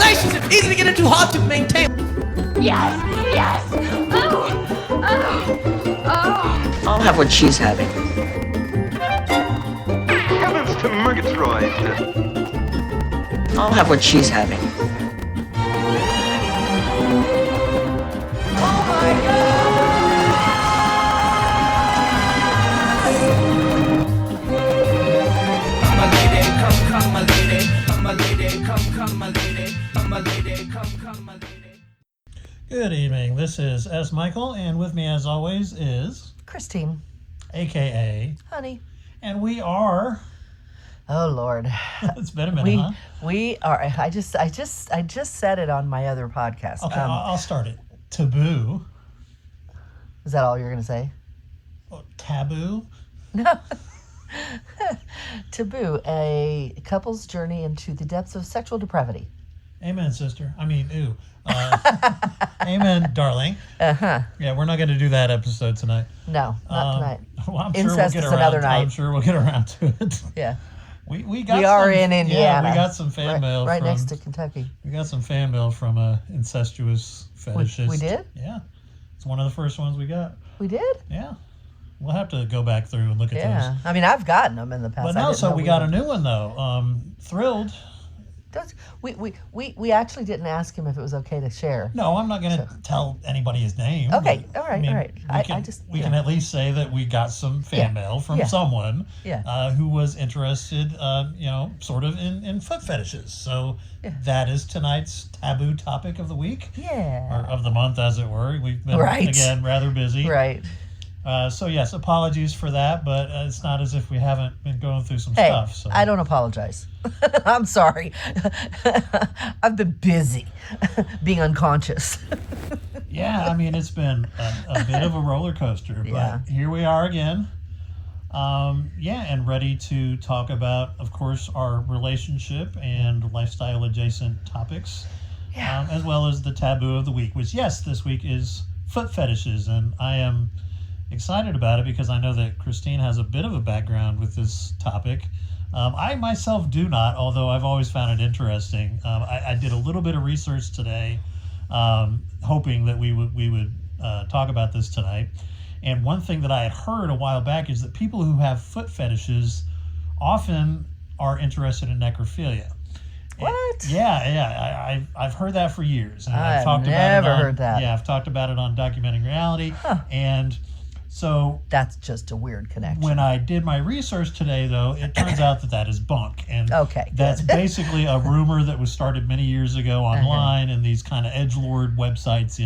relationship, easy to get into, hard to maintain. Yes, yes. I'll have what she's having. Heavens to Murgatroyd! I'll have what she's having. Good evening. This is S. Michael, and with me, as always, is Christine, AKA, honey. and we are. Oh Lord, It's been a minute, huh? we are. I just said it on my other podcast. Okay, I'll start it. Taboo. Is that all you're gonna say? Taboo. No. Taboo, a couple's journey into the depths of sexual depravity. Amen, sister. I mean, ooh. Amen, darling. Uh-huh. Yeah, we're not going to do that episode tonight. No, not tonight. Well, I'm Incest sure is another night. I'm sure we'll get around to it. Yeah. We are in Indiana. Yeah, we got some fan mail right from, next to Kentucky. We got some fan mail from incestuous fetishes. We did? Yeah. It's one of the first ones we got. We did? Yeah. We'll have to go back through and look at Yeah. those. I mean, I've gotten them in the past. But no, so we got a new one though. Thrilled. We actually didn't ask him if it was okay to share. No, I'm not going to tell anybody his name. Okay, but, all right, I mean, all right. We can at least say that we got some fan mail from someone who was interested, sort of in foot fetishes. So that is tonight's taboo topic of the week. Yeah. Or of the month, as it were. We've been, again, rather busy. Right. So, yes, apologies for that, but it's not as if we haven't been going through some Hey, stuff. So. I don't apologize. I'm sorry. I've been busy being unconscious. Yeah, I mean, it's been a bit of a roller coaster, but here we are again. And ready to talk about, of course, our relationship and lifestyle adjacent topics, as well as the taboo of the week, which, yes, this week is foot fetishes, and I am excited about it because I know that Christine has a bit of a background with this topic. I myself do not, although I've always found it interesting. I did a little bit of research today, hoping that we would talk about this tonight. And one thing that I had heard a while back is that people who have foot fetishes often are interested in necrophilia. What? Yeah. I've heard that for years. And I've never heard that. Yeah, I've talked about it on Documenting Reality. Huh. And so that's just a weird connection. When I did my research today, though, it turns out that is bunk. And that's basically a rumor that was started many years ago online in these kind of edgelord websites,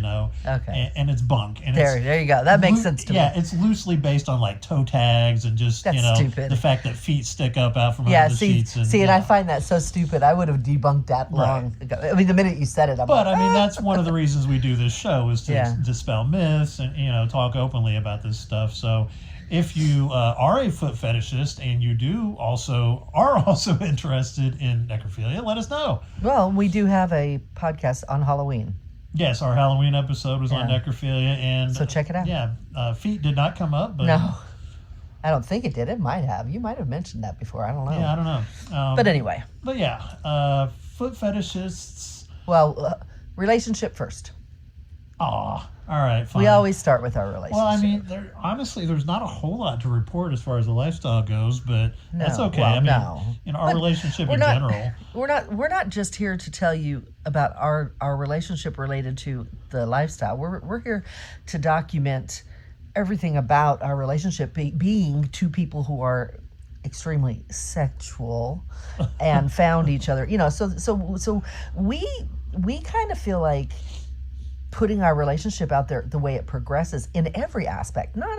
Okay. And it's bunk. And there you go. That makes sense to me. Yeah, it's loosely based on like toe tags and just, stupid. The fact that feet stick up out from under the sheets. And I find that so stupid. I would have debunked that long ago. I mean, the minute you said it, that's one of the reasons we do this show is to dispel myths and, talk openly about this stuff. So if you are a foot fetishist and you are also interested in necrophilia, let us know. Well, we do have a podcast on Halloween. Yes, our Halloween episode was on necrophilia, and so check it out. Yeah, feet did not come up, but no, I don't think it did. It might have. You might have mentioned that before. I don't know. Yeah, I don't know. But anyway. But yeah, foot fetishists. Well, relationship first. Aw. All right, fine. We always start with our relationship. Well, I mean, there's not a whole lot to report as far as the lifestyle goes, but that's okay. Well, our relationship in general. We're not just here to tell you about our relationship related to the lifestyle. We're here to document everything about our relationship, being two people who are extremely sexual and found each other. So we kind of feel like putting our relationship out there the way it progresses in every aspect, not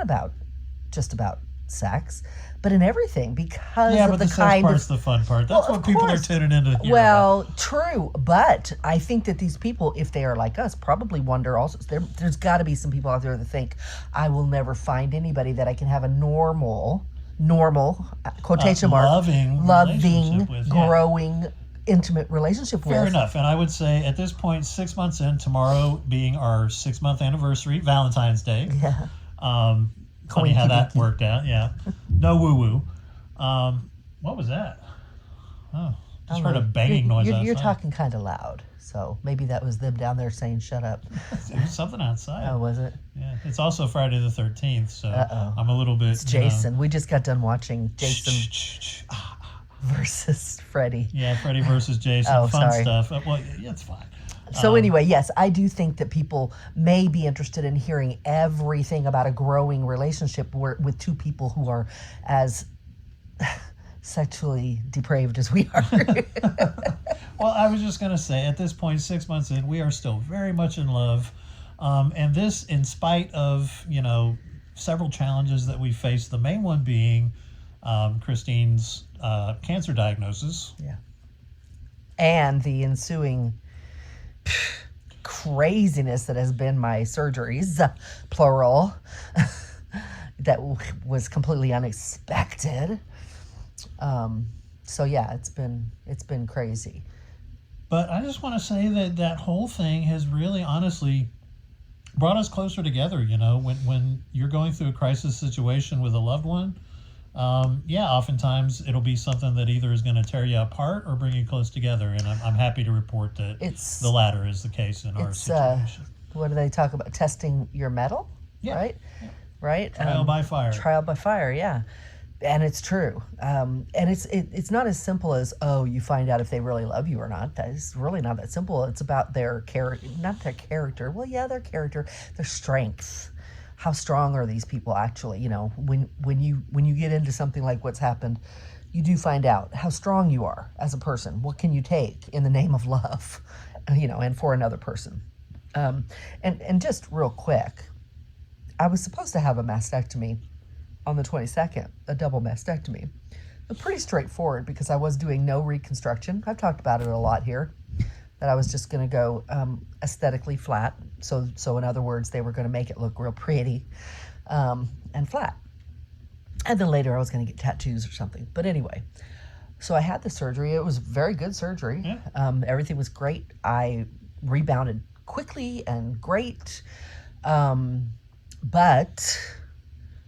just about sex, but in everything, because of the kind of... part's the fun part. That's what people are tuning in to hear about. True, but I think that these people, if they are like us, probably wonder also, there's got to be some people out there that think, I will never find anybody that I can have a normal, quotation mark, loving, growing, intimate relationship with. Fair enough. And I would say at this point, 6 months in, tomorrow being our 6-month anniversary, Valentine's Day. Yeah. Funny how that worked out. Yeah. No woo-woo. What was that? Oh, Just heard a banging noise outside. You're talking kind of loud, so maybe that was them down there saying "shut up." It was something outside. Oh, was it? Yeah, it's also Friday the 13th, so Uh-oh. I'm a little bit. It's Jason. We just got done watching Jason versus Freddy. Yeah, Freddy versus Jason. Oh, Fun sorry. stuff. Well, yeah, it's fine. So anyway, yes, I do think that people may be interested in hearing everything about a growing relationship with two people who are as sexually depraved as we are. Well, I was just going to say, at this point, 6 months in, we are still very much in love. And this, in spite of, several challenges that we faced, the main one being Christine's cancer diagnosis. Yeah. And the ensuing craziness that has been my surgeries, plural, that was completely unexpected. So yeah, it's been crazy. But I just want to say that whole thing has really, honestly, brought us closer together. When you're going through a crisis situation with a loved one, oftentimes it'll be something that either is going to tear you apart or bring you close together. And I'm happy to report that the latter is the case in our situation. What do they talk about? Testing your mettle? Yeah. Right? Yeah. Right? Trial by fire. Trial by fire, yeah. And it's true. And it's not as simple as, you find out if they really love you or not. It's really not that simple. It's about their character, not their character. Well, yeah, their character, their strengths. How strong are these people actually? When you get into something like what's happened, you do find out how strong you are as a person. What can you take in the name of love, and for another person? And just real quick, I was supposed to have a mastectomy on the 22nd, a double mastectomy. But pretty straightforward because I was doing no reconstruction. I've talked about it a lot here, that I was just going to go aesthetically flat. So in other words, they were going to make it look real pretty and flat. And then later I was going to get tattoos or something. But anyway, so I had the surgery. It was very good surgery. Yeah. Everything was great. I rebounded quickly and great. But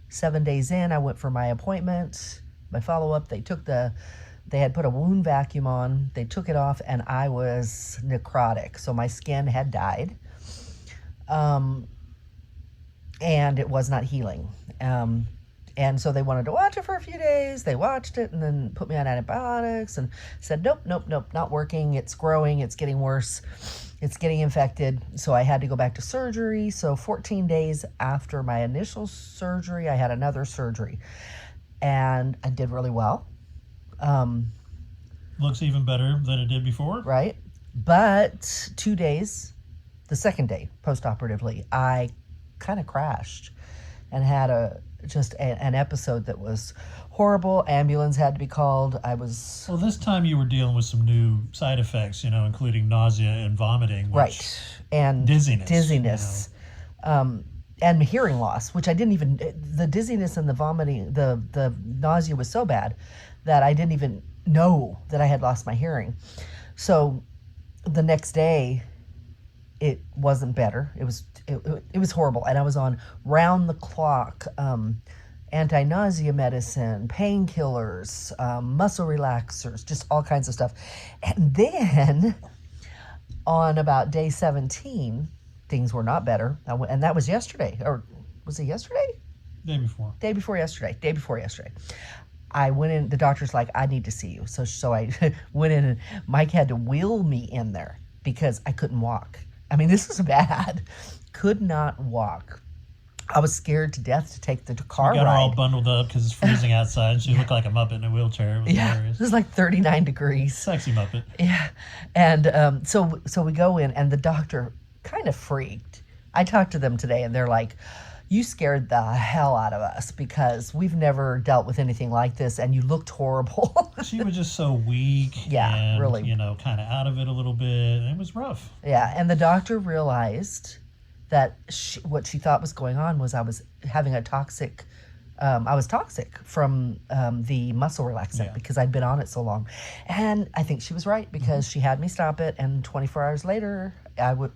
7 days in, I went for my appointment, my follow-up. They had put a wound vacuum on. They took it off, and I was necrotic. So my skin had died. And it was not healing. And so they wanted to watch it for a few days. They watched it and then put me on antibiotics and said, nope, not working. It's growing. It's getting worse. It's getting infected. So I had to go back to surgery. So 14 days after my initial surgery, I had another surgery. And I did really well. Looks even better than it did before. Right. But 2 days, the second day post-operatively, I kind of crashed and had an episode that was horrible. Ambulance had to be called. Well, this time you were dealing with some new side effects, including nausea and vomiting. Right. And dizziness. And hearing loss, which I didn't even, the dizziness and the vomiting, the nausea was so bad that I didn't even know that I had lost my hearing. So the next day, it wasn't better. It was horrible. And I was on round the clock anti-nausea medicine, painkillers, muscle relaxers, just all kinds of stuff. And then on about day 17, things were not better. And that was yesterday. Or was it yesterday? Day before. Day before yesterday. I went in, the doctor's like, I need to see you. So I went in and Mike had to wheel me in there because I couldn't walk. I mean, this was bad. Could not walk. I was scared to death to take the car ride. You got her all bundled up because it's freezing outside. And she looked like a Muppet in a wheelchair. It was hilarious. It was like 39 degrees. Sexy Muppet. Yeah. And so we go in, and the doctor kind of freaked. I talked to them today, and they're like, you scared the hell out of us because we've never dealt with anything like this, and you looked horrible. She was just so weak. Yeah, and, really. Kind of out of it a little bit. It was rough. Yeah, and the doctor realized that what she thought was going on was I was having a toxic, I was toxic from the muscle relaxant because I'd been on it so long. And I think she was right because she had me stop it, and 24 hours later,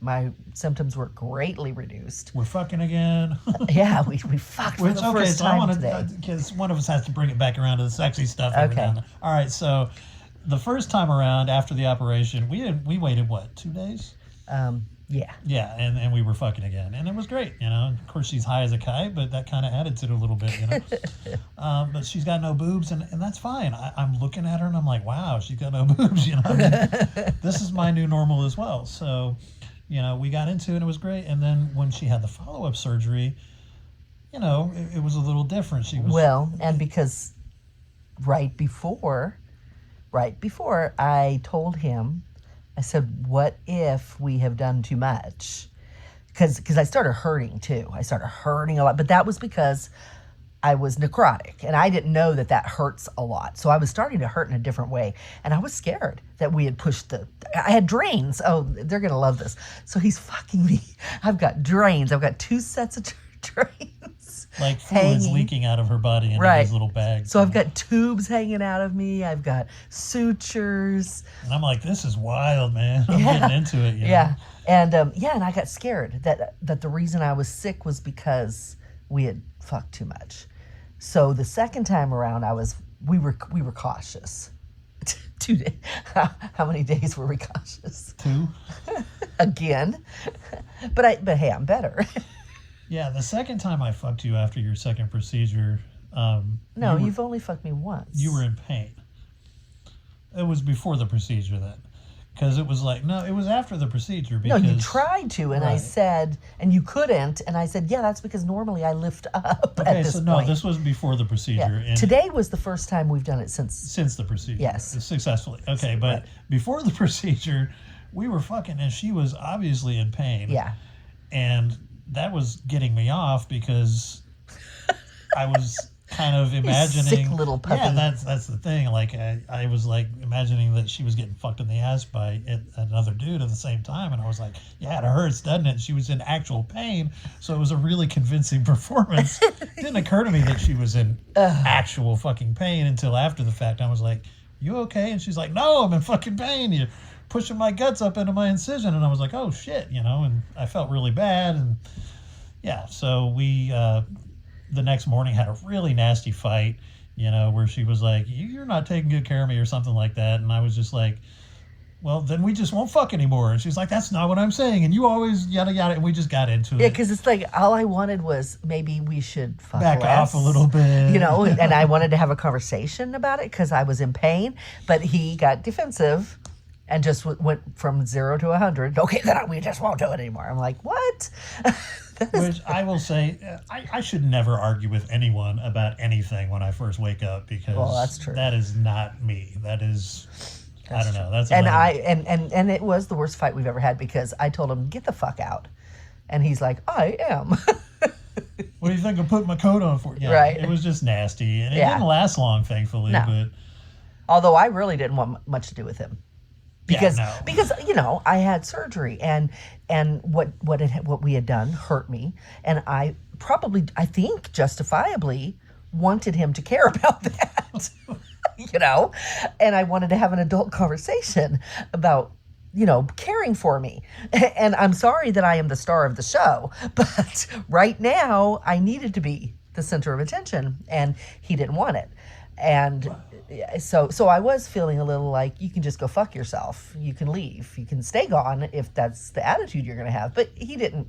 my symptoms were greatly reduced. We're fucking again. Yeah, we fucked for the first time today. Because one of us has to bring it back around to the sexy stuff. Every now and then. All right, so the first time around after the operation, we waited what, 2 days? Yeah. Yeah, and we were fucking again, and it was great, you know. Of course, she's high as a kite, but that kind of added to it a little bit, you know. But she's got no boobs, and that's fine. I'm looking at her, and I'm like, wow, she's got no boobs, you know. I mean, this is my new normal as well. So, you know, we got into it, and it was great. And then when she had the follow-up surgery, you know, it was a little different. She was Well, and because right before I told him, I said, what if we have done too much? Because I started hurting too. I started hurting a lot. But that was because I was necrotic. And I didn't know that hurts a lot. So I was starting to hurt in a different way. And I was scared that we had pushed I had drains. Oh, they're going to love this. So he's fucking me. I've got drains. I've got 2 sets of drains. like fluids hanging. leaking out of her body into Right. these little bags. So I've got tubes hanging out of me. I've got sutures. And I'm like, this is wild, man. I'm getting into it. You know? Yeah. And and I got scared that the reason I was sick was because we had fucked too much. So the second time around, we were cautious. 2 days. How many days were we cautious? 2. Again. But hey, I'm better. Yeah, the second time I fucked you after your second procedure, No, you've only fucked me once. you were in pain. It was before the procedure then. Because it was like, no, it was after the procedure. No, Because, you tried to, and I Right. said, and you couldn't, and I said, yeah, that's because normally I lift up Okay, at this so no, point. this was before the procedure. Yeah. And Today was the first time we've done it since the procedure. Yes. Successfully. Okay, but Right. before the procedure, we were fucking, and she was obviously in pain. Yeah. And that was getting me off because I was kind of imagining sick little puppy. Yeah, that's the thing. Like I was like imagining that she was getting fucked in the ass by another dude at the same time, and I was like, yeah, it hurts, doesn't it? She was in actual pain, so it was a really convincing performance. It didn't occur to me that she was in actual fucking pain until after the fact. I was like, you okay? And she's like, no, I'm in fucking pain. You're pushing my guts up into my incision. And I was like, oh shit, you know, and I felt really bad. And yeah, so we the next morning had a really nasty fight, you know, where she was like, you're not taking good care of me or something like that. And I was just like, well, then we just won't fuck anymore. And she's like, that's not what I'm saying. And you always yada yada. And we just got into it. Yeah, because it's like all I wanted was maybe we should fuck Back less, off a little bit. you know, and I wanted to have a conversation about it because I was in pain, but he got defensive and just went from 0 to 100. Okay, then we just won't do it anymore. I'm like, what? Which I will say, I should never argue with anyone about anything when I first wake up because Well, that's true. that is not me. That is, I don't know. That's And another- and it was the worst fight we've ever had because I told him, get the fuck out. And he's like, I am. What do you think of putting my coat on for? Yeah, Right. It was just nasty, and it Yeah. didn't last long, thankfully. No. But Although I really didn't want much to do with him. Because no. because you know I had surgery and what we had done hurt me, and I think justifiably wanted him to care about that. You know, and I wanted to have an adult conversation about, you know, caring for me. And I'm sorry that I am the star of the show, but right now I needed to be the center of attention, and he didn't want it. And so I was feeling a little like, you can just go fuck yourself. You can leave. You can stay gone if that's the attitude you're going to have. But he didn't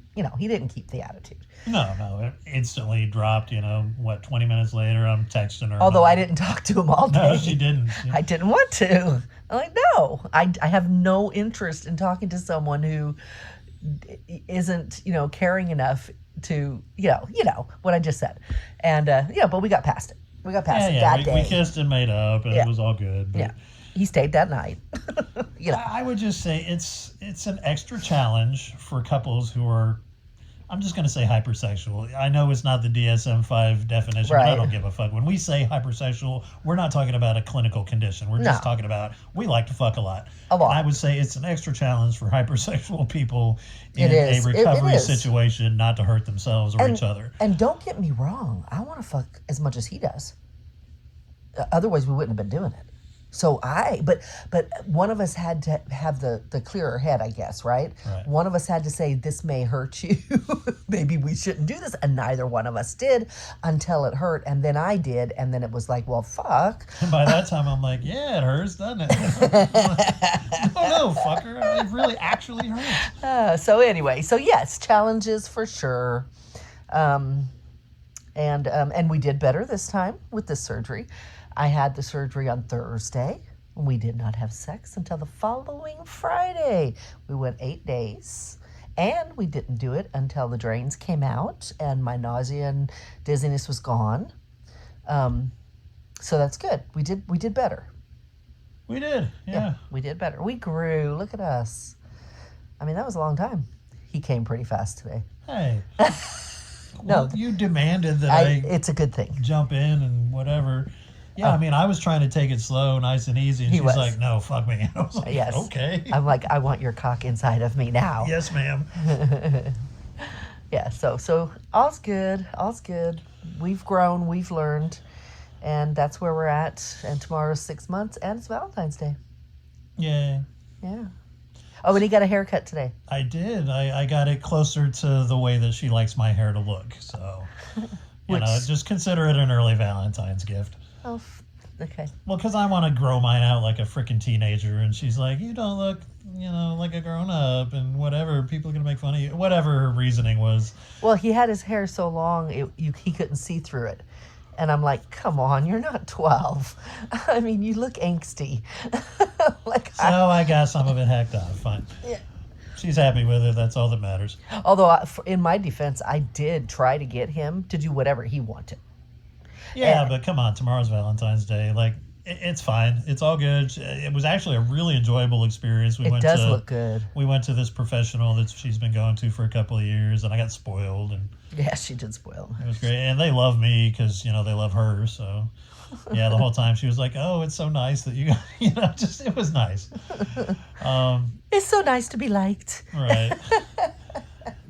keep the attitude. no, it instantly dropped. You know, 20 minutes later, I'm texting her. Although I didn't talk to him all day. No, she didn't. I didn't want to. I'm like, no, I have no interest in talking to someone who isn't, you know, caring enough to, you know what I just said. And, but we got past it. We got past it that we day. kissed and made up, and Yeah. it was all good. But Yeah. He stayed that night. You know. I would just say it's an extra challenge for couples who are, I'm just going to say hypersexual. I know it's not the DSM-5 definition, but I Right. don't give a fuck. When we say hypersexual, we're not talking about a clinical condition. We're just No. talking about we like to fuck a lot. A lot. And I would say it's an extra challenge for hypersexual people in It is. a It recovery is. situation not to hurt themselves or each other. And don't get me wrong, I want to fuck as much as he does. Otherwise, we wouldn't have been doing it. But one of us had to have the clearer head, I guess, right? Right. One of us had to say, this may hurt you. Maybe we shouldn't do this. And neither one of us did until it hurt. And then I did. And then it was like, well, fuck. And by that time, I'm like, yeah, it hurts, doesn't it? No, fucker. It really actually hurts. So anyway, so yes, challenges for sure. And we did better this time with the surgery. I had the surgery on Thursday. We did not have sex until the following Friday. We went 8 days. And we didn't do it until the drains came out and my nausea and dizziness was gone. So that's good. We did better. We did, yeah. We did better. We grew. Look at us. I mean, that was a long time. He came pretty fast today. Hey. No. Well, you demanded that It's a good thing. jump in and whatever. Yeah, I mean, I was trying to take it slow, nice and easy, and He she's was. like, no, fuck me. I was like, Yes. okay. I'm like, I want your cock inside of me now. Yes, ma'am. Yeah, so all's good. All's good. We've grown, we've learned, and that's where we're at. And tomorrow's 6 months, and it's Valentine's Day. Yeah, Yeah. Oh, and he got a haircut today. I did. I got it closer to the way that she likes my hair to look. So, you know, just consider it an early Valentine's gift. Oh, okay. Well, because I want to grow mine out like a freaking teenager. And she's like, you don't look, you know, like a grown up and whatever. People are going to make fun of you. Whatever her reasoning was. Well, he had his hair so long, he couldn't see through it. And I'm like, come on, you're not 12. I mean, you look angsty. Like, So I got some of it hacked off. Fine. Yeah. She's happy with it. That's all that matters. although in my defense, I did try to get him to do whatever he wanted. Yeah, but come on. Tomorrow's Valentine's Day. Like, it's fine. It's all good. It was actually a really enjoyable experience. It does look good. We went to this professional that she's been going to for a couple of years, and I got spoiled, and Yeah, she did spoil. it was great. And they love me because, you know, they love her. So, yeah, the whole time she was like, oh, it's so nice that you, you know, just, it was nice. It's so nice to be liked. Right.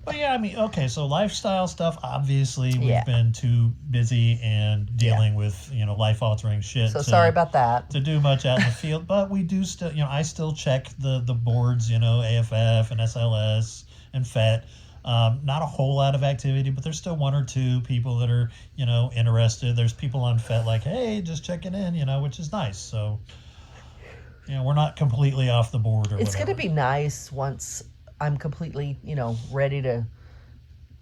But yeah, I mean, okay, so lifestyle stuff, obviously we've Yeah. been too busy and dealing with, you know, life-altering shit. So sorry about that. to do much out in the field, but we do still, you know, I still check the boards, you know, AFF and SLS and FET. Not a whole lot of activity, but there's still one or two people that are, you know, interested. There's people on FET like, hey, just checking in, you know, which is nice. So, you know, we're not completely off the board or It's going whatever. to be nice once I'm completely, you know, ready to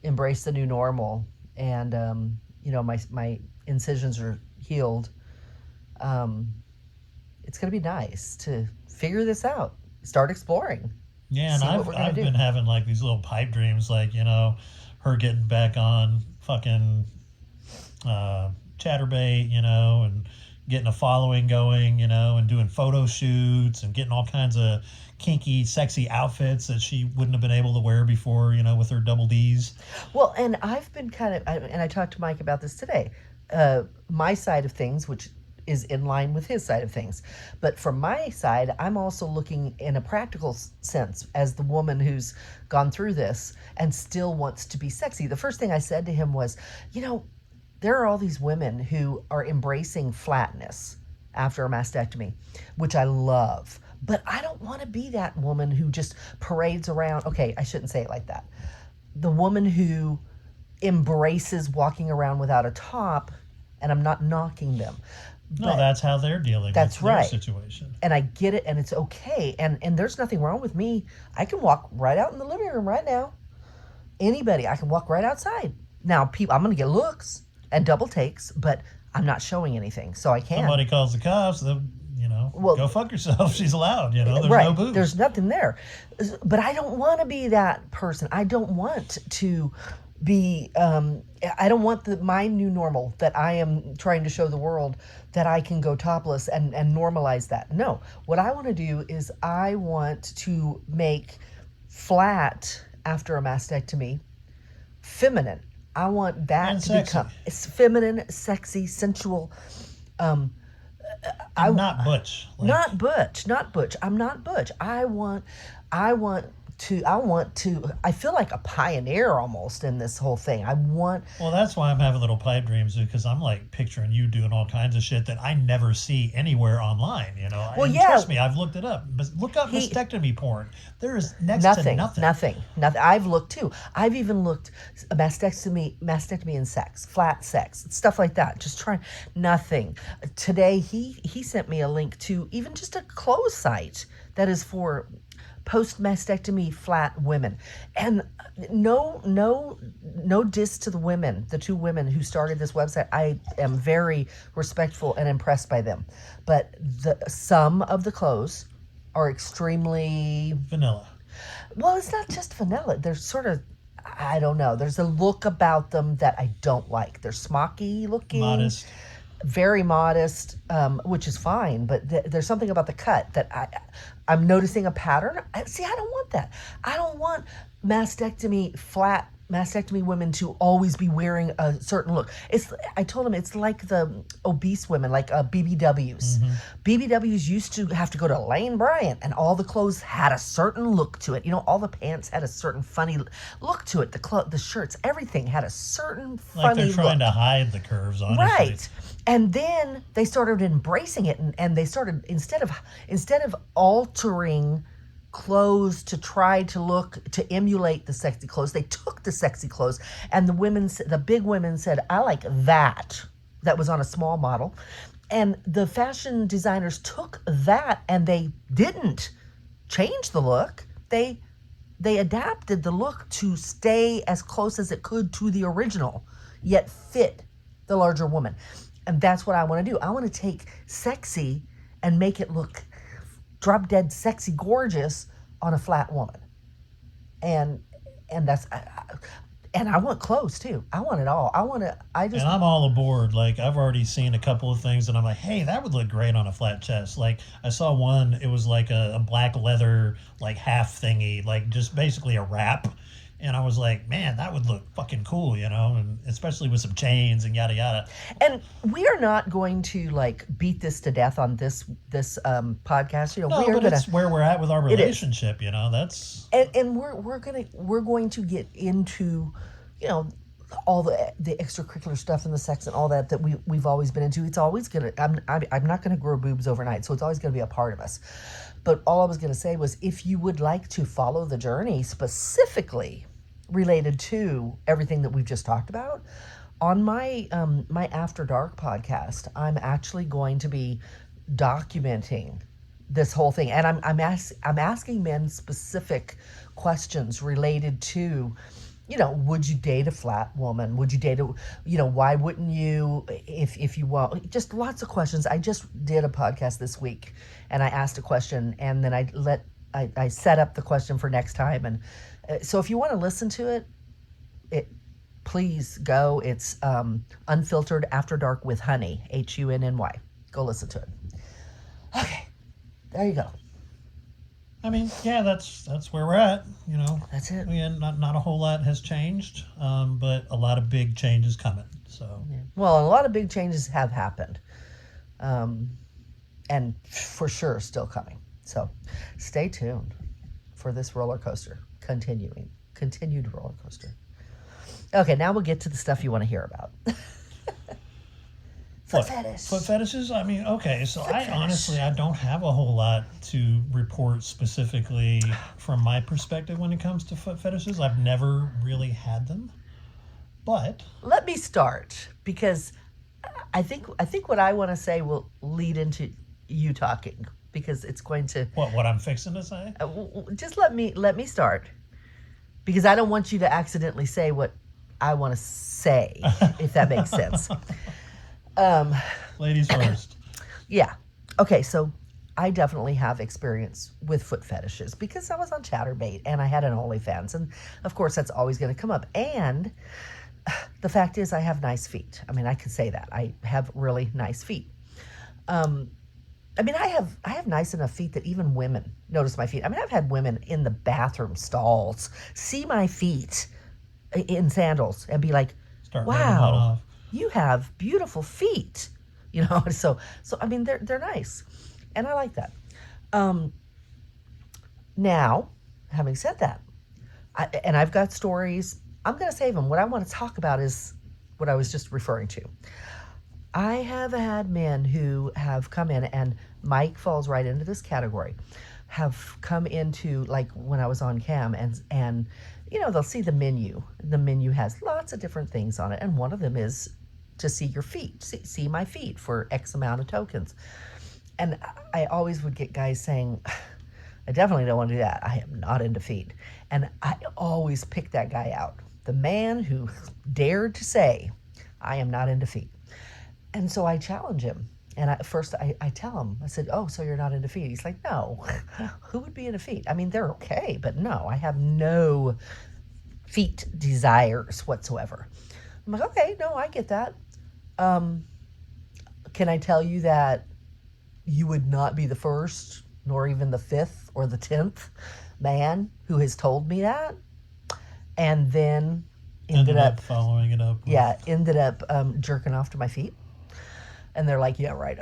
embrace the new normal and, you know, my incisions are healed. It's going to be nice to figure this out, start exploring. Yeah, and see what we're gonna I've do. been having like these little pipe dreams, like, you know, her getting back on fucking Chatterbait, you know, and getting a following going, you know, and doing photo shoots and getting all kinds of kinky, sexy outfits that she wouldn't have been able to wear before, you know, with her double Ds. Well, and I've been and I talked to Mike about this today. My side of things, which is in line with his side of things. But from my side, I'm also looking in a practical sense as the woman who's gone through this and still wants to be sexy. The first thing I said to him was, you know, there are all these women who are embracing flatness after a mastectomy, which I love. But I don't want to be that woman who just parades around. Okay, I shouldn't say it like that. The woman who embraces walking around without a top, and I'm not knocking them. No, that's how they're dealing That's with their right. situation. And I get it, and it's okay. And there's nothing wrong with me. I can walk right out in the living room right now. Anybody, I can walk right outside. Now, people, I'm going to get looks and double takes, but I'm not showing anything, so I can. Somebody calls the cops, then, you know, Well, go fuck yourself. She's allowed, you know, there's right. no booze. There's nothing there. But I don't want to be that person. I don't want to be, I don't want my new normal that I am trying to show the world that I can go topless and normalize that. No, what I want to do is I want to make flat after a mastectomy feminine. I want that And to sexy. become it's feminine, sexy, sensual. And not butch. Like, Not butch. I'm not butch. I want I feel like a pioneer almost in this whole thing. Well, that's why I'm having little pipe dreams, because I'm like picturing you doing all kinds of shit that I never see anywhere online, you know. Well, and yeah. Trust me, I've looked it up. But look up mastectomy porn. There is next to nothing. Nothing. I've looked too. I've even looked mastectomy and sex, flat sex, stuff like that. Just trying nothing. Today he sent me a link to even just a clothes site that is for post-mastectomy flat women. And no diss to the women, the two women who started this website. I am very respectful and impressed by them. But some of the clothes are extremely vanilla. Well, it's not just vanilla. There's sort of, I don't know. There's a look about them that I don't like. They're smocky looking. Modest. Very modest, which is fine, but there's something about the cut that I'm noticing a pattern. I don't want that. I don't want flat mastectomy women to always be wearing a certain look. I told him it's like the obese women, like BBWs. Mm-hmm. BBWs used to have to go to Lane Bryant, and all the clothes had a certain look to it. You know, all the pants had a certain funny look to it. The shirts, everything had a certain funny look. Like they're trying to hide the curves, honestly. Right. And then they started embracing it, and they started, instead of altering clothes to try to emulate the sexy clothes, they took the sexy clothes, and the big women said, I like that was on a small model. And the fashion designers took that, and they didn't change the look. They adapted the look to stay as close as it could to the original, yet fit the larger woman. And that's what I want to do. I want to take sexy and make it look drop dead sexy gorgeous on a flat woman. And that's and I want clothes too. I want it all. And I'm all aboard. Like, I've already seen a couple of things and I'm like, hey, that would look great on a flat chest. Like, I saw one, it was like a black leather, like half thingy, like just basically a wrap. And I was like, man, that would look fucking cool, you know, and especially with some chains and yada yada. And we are not going to like beat this to death on this podcast. You know, it's where we're at with our relationship. You know, that's and we're going to get into, you know, all the extracurricular stuff and the sex and all that we've always been into. It's always gonna. I'm not gonna grow boobs overnight, so it's always gonna be a part of us. But all I was gonna say was, if you would like to follow the journey specifically related to everything that we've just talked about, on my my After Dark podcast, I'm actually going to be documenting this whole thing, and I'm asking men specific questions related to, you know, would you date a flat woman? Would you date why wouldn't you if you want? Just lots of questions. I just did a podcast this week, and I asked a question, and then I set up the question for next time. And so if you want to listen to it, please go. It's Unfiltered After Dark with Honey, HUNNY. Go listen to it. Okay, there you go. I mean, yeah, that's where we're at, you know. That's it. Again, not a whole lot has changed, but a lot of big changes coming. So, yeah. Well, a lot of big changes have happened, and for sure still coming. So, stay tuned for this roller coaster, continued roller coaster. Okay, now we'll get to the stuff you want to hear about. Foot fetishes? I mean, okay, so honestly, I don't have a whole lot to report specifically from my perspective when it comes to foot fetishes. I've never really had them, but... Let me start, because I think what I want to say will lead into you talking, because it's going to... What I'm fixing to say? Just let me start, because I don't want you to accidentally say what I want to say, if that makes sense. Ladies first. Yeah. Okay, so I definitely have experience with foot fetishes because I was on Chatterbait and I had an OnlyFans, and of course that's always going to come up. And the fact is, I have nice feet. I mean, I can say that I have really nice feet. I mean, I have nice enough feet that even women notice my feet. I mean, I've had women in the bathroom stalls see my feet in sandals and be like, "Wow, you have beautiful feet," you know. So I mean, they're nice, and I like that. Now, having said that, and I've got stories. I'm going to save them. What I want to talk about is what I was just referring to. I have had men who have come in, and Mike falls right into this category, have come into, like when I was on cam, and you know, they'll see the menu. The menu has lots of different things on it, and one of them is to see your feet, see my feet for X amount of tokens. And I always would get guys saying, I definitely don't want to do that. I am not into feet. And I always pick that guy out. The man who dared to say, I am not into feet. And so I challenge him. And first I tell him, I said, oh, so you're not into feet? He's like, no. Who would be into feet? I mean, they're okay, but no, I have no feet desires whatsoever. I'm like, okay, no, I get that. Can I tell you that you would not be the first, nor even the 5th or the 10th man who has told me that? And then ended up following it up. Ended up jerking off to my feet. And they're like, yeah, right,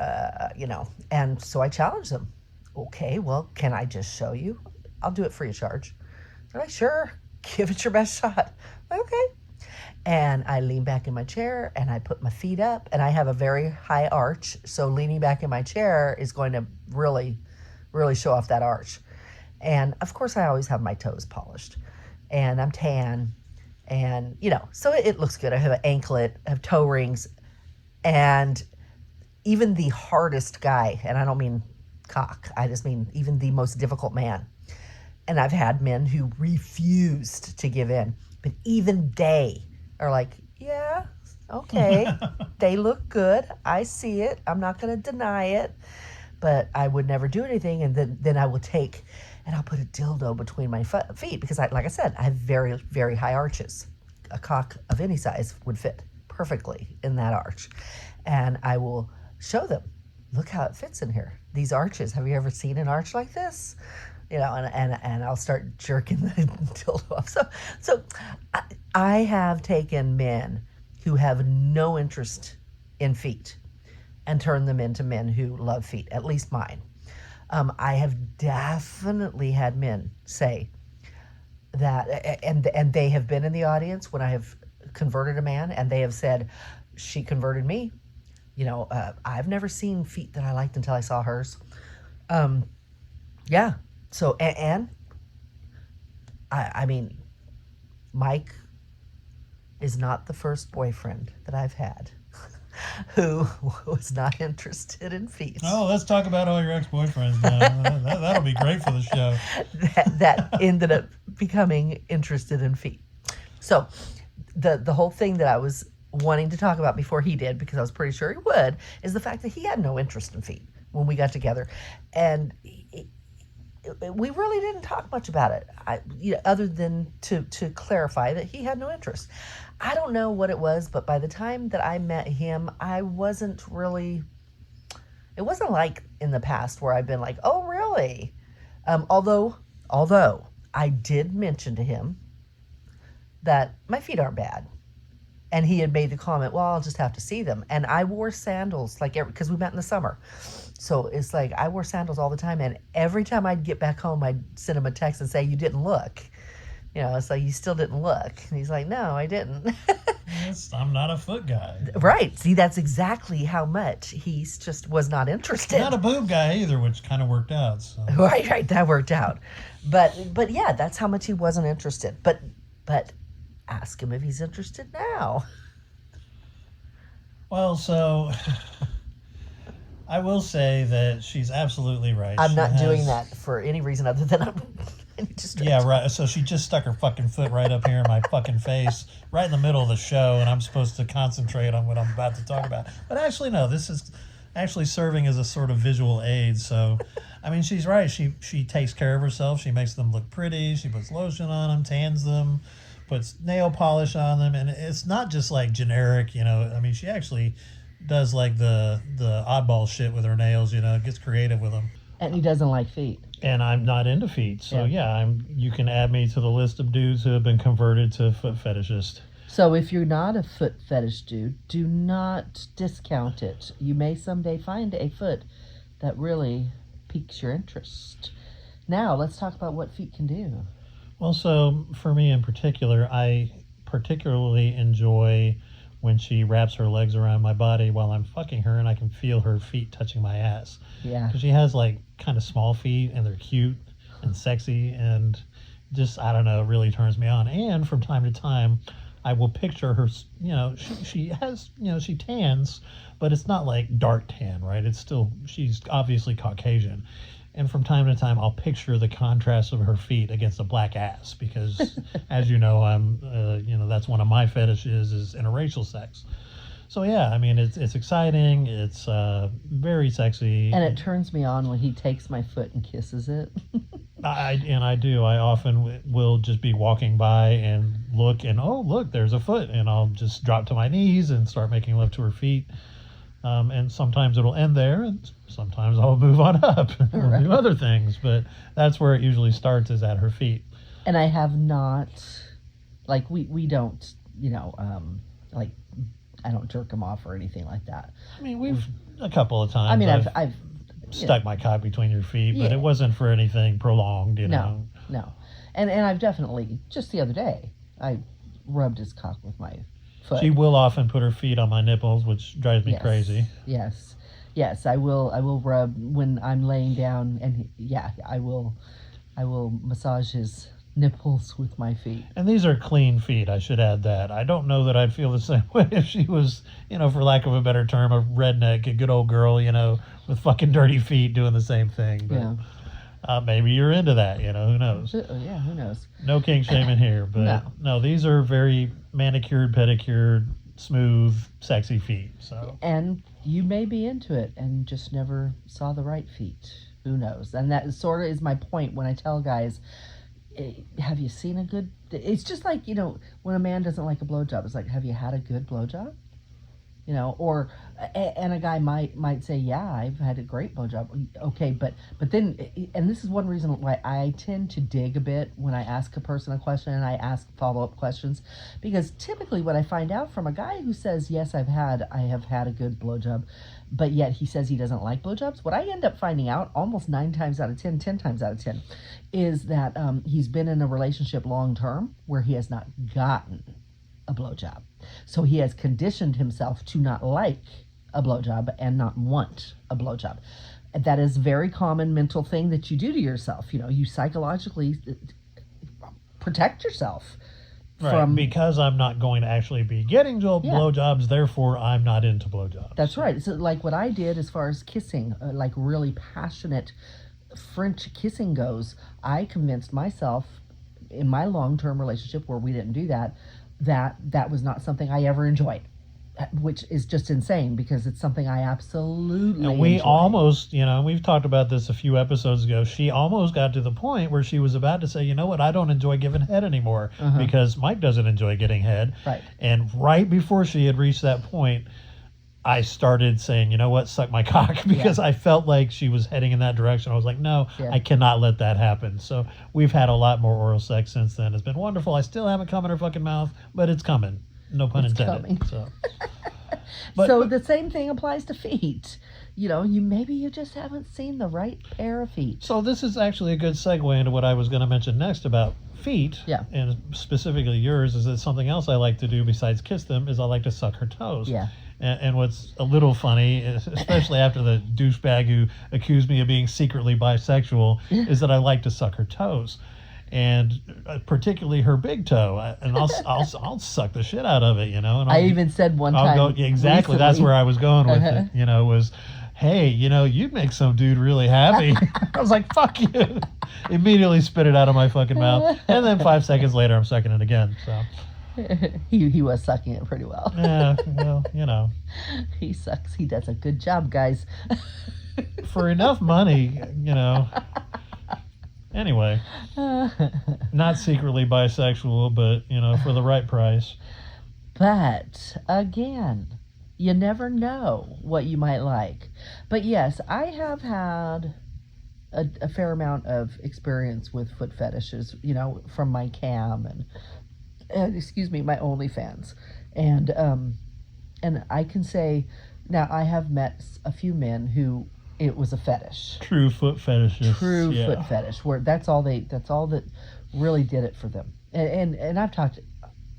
you know. And so I challenged them. Okay, well, can I just show you? I'll do it free of charge. They're like, sure, give it your best shot. Okay. And I lean back in my chair and I put my feet up, and I have a very high arch. So leaning back in my chair is going to really, really show off that arch. And of course, I always have my toes polished, and I'm tan, and you know, so it looks good. I have an anklet, I have toe rings, and even the hardest guy, and I don't mean cock, I just mean even the most difficult man. And I've had men who refused to give in, but even they are like, yeah, okay, they look good. I see it. I'm not going to deny it, but I would never do anything. And then I will take, and I'll put a dildo between my feet because, like I said, I have very, very high arches. A cock of any size would fit perfectly in that arch. And I will show them, look how it fits in here. These arches, have you ever seen an arch like this? You know, and I'll start jerking the dildo off. So I have taken men who have no interest in feet and turned them into men who love feet, at least mine. I have definitely had men say that, and they have been in the audience when I have converted a man, and they have said, she converted me. You know, I've never seen feet that I liked until I saw hers. Yeah. So, and I mean, Mike is not the first boyfriend that I've had who was not interested in feet. Oh, let's talk about all your ex-boyfriends now. That'll be great for the show. That ended up becoming interested in feet. So the whole thing that I was wanting to talk about before he did, because I was pretty sure he would, is the fact that he had no interest in feet when we got together. And we really didn't talk much about it, other than to clarify that he had no interest. I don't know what it was, but by the time that I met him, I wasn't really, it wasn't like in the past where I've been like, oh, really? Although I did mention to him that my feet aren't bad. And he had made the comment, well, I'll just have to see them. And I wore sandals, because we met in the summer. So it's like I wore sandals all the time. And every time I'd get back home, I'd send him a text and say, you didn't look. You know, it's like, you still didn't look. And he's like, no, I didn't. Yes, I'm not a foot guy. Right. See, that's exactly how much he just was not interested. Not a boob guy either, which kind of worked out. So. Right. That worked out. But yeah, that's how much he wasn't interested. But ask him if he's interested now. Well, so I will say that she's absolutely right. I'm not doing that for any reason other than I'm distracted. Yeah, right. So she just stuck her fucking foot right up here in my fucking face, right in the middle of the show, and I'm supposed to concentrate on what I'm about to talk about. But actually, no, this is actually serving as a sort of visual aid. So, I mean, she's right. She takes care of herself. She makes them look pretty. She puts lotion on them, tans them, puts nail polish on them, and it's not just like generic, you know. I mean, she actually does like the oddball shit with her nails, you know, gets creative with them. And he doesn't like feet. And I'm not into feet, so yeah, you can add me to the list of dudes who have been converted to foot fetishist. So if you're not a foot fetish dude, do not discount it. You may someday find a foot that really piques your interest. Now let's talk about what feet can do. Well, so for me in particular, I particularly enjoy when she wraps her legs around my body while I'm fucking her and I can feel her feet touching my ass. Yeah. Because she has like kind of small feet and they're cute and sexy and just, I don't know, it really turns me on. And from time to time, I will picture her, she has, she tans, but it's not like dark tan, right? It's still, she's obviously Caucasian. And from time to time, I'll picture the contrast of her feet against a black ass because, as you know, that's one of my fetishes is interracial sex. So yeah, I mean, it's exciting. It's very sexy. And it turns me on when he takes my foot and kisses it. I do. I often will just be walking by and look, and oh, look, there's a foot, and I'll just drop to my knees and start making love to her feet. And sometimes it'll end there, and sometimes I'll move on up and we'll do other things. But that's where it usually starts, is at her feet. And I have not, like, we don't, like, I don't jerk them off or anything like that. I mean, we've a couple of times. I mean, I've stuck my cock between your feet, but Yeah. it wasn't for anything prolonged, know. No. And I've definitely, just the other day, I rubbed his cock with my foot. She will often put her feet on my nipples, which drives me crazy. Yes, I will rub when I'm laying down, and I will massage his nipples with my feet. And these are clean feet, I should add that. I don't know that I'd feel the same way if she was, for lack of a better term, a redneck, a good old girl, with fucking dirty feet doing the same thing. But maybe you're into that, who knows? Yeah, who knows? No kink shaming here, but no, these are very manicured, pedicured, smooth, sexy feet. So. And you may be into it and just never saw the right feet. Who knows? And that sort of is my point when I tell guys, have you seen a good... It's just like, when a man doesn't like a blowjob, it's like, have you had a good blowjob? Or, and a guy might say, yeah, I've had a great blowjob. Okay, but then, and this is one reason why I tend to dig a bit when I ask a person a question and I ask follow-up questions, because typically what I find out from a guy who says, yes, I have had a good blowjob, but yet he says he doesn't like blowjobs, what I end up finding out almost 9 times out of 10, 10 times out of 10, is that he's been in a relationship long-term where he has not gotten a blowjob. So he has conditioned himself to not like a blowjob and not want a blowjob. That is a very common mental thing that you do to yourself. You psychologically protect yourself from... because I'm not going to actually be getting blowjobs, therefore I'm not into blowjobs. That's right. So like what I did as far as kissing, like really passionate French kissing goes, I convinced myself in my long-term relationship where we didn't do that was not something I ever enjoyed, which is just insane because it's something I absolutely And we enjoy. almost, we've talked about this a few episodes ago, she almost got to the point where she was about to say, you know what, I don't enjoy giving head anymore because Mike doesn't enjoy getting head. Right. And right before she had reached that point, I started saying, you know what, suck my cock, because I felt like she was heading in that direction. I was like, no, I cannot let that happen. So we've had a lot more oral sex since then. It's been wonderful. I still haven't come in her fucking mouth, but it's coming. No pun intended. Coming. So, but the same thing applies to feet. Maybe you just haven't seen the right pair of feet. So this is actually a good segue into what I was going to mention next about feet. Yeah. And specifically yours, is that something else I like to do besides kiss them is I like to suck her toes. Yeah. And what's a little funny, especially after the douchebag who accused me of being secretly bisexual, is that I like to suck her toes, and particularly her big toe. And I'll suck the shit out of it, And I even said one time. I'll go exactly. Recently, that's where I was going with it. Was, hey, you'd make some dude really happy. I was like, fuck you. Immediately spit it out of my fucking mouth, and then 5 seconds later, I'm sucking it again. So. He was sucking it pretty well. Yeah, well, He sucks. He does a good job, guys. For enough money, Anyway, not secretly bisexual, but, for the right price. But, again, you never know what you might like. But, yes, I have had a fair amount of experience with foot fetishes, from my cam and my OnlyFans, and I can say now I have met a few men who it was a fetish. True foot fetishes. Foot fetish, where that's all that really did it for them. And I've talked,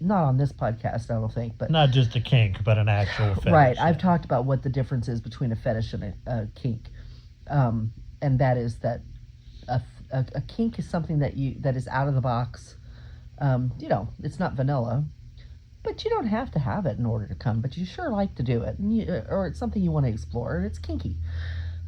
not on this podcast, I don't think, but Not just a kink, but an actual fetish. right. I've talked about what the difference is between a fetish and a kink, and that is that a kink is something that is out of the box. It's not vanilla, but you don't have to have it in order to come. But you sure like to do it, or it's something you want to explore, and it's kinky.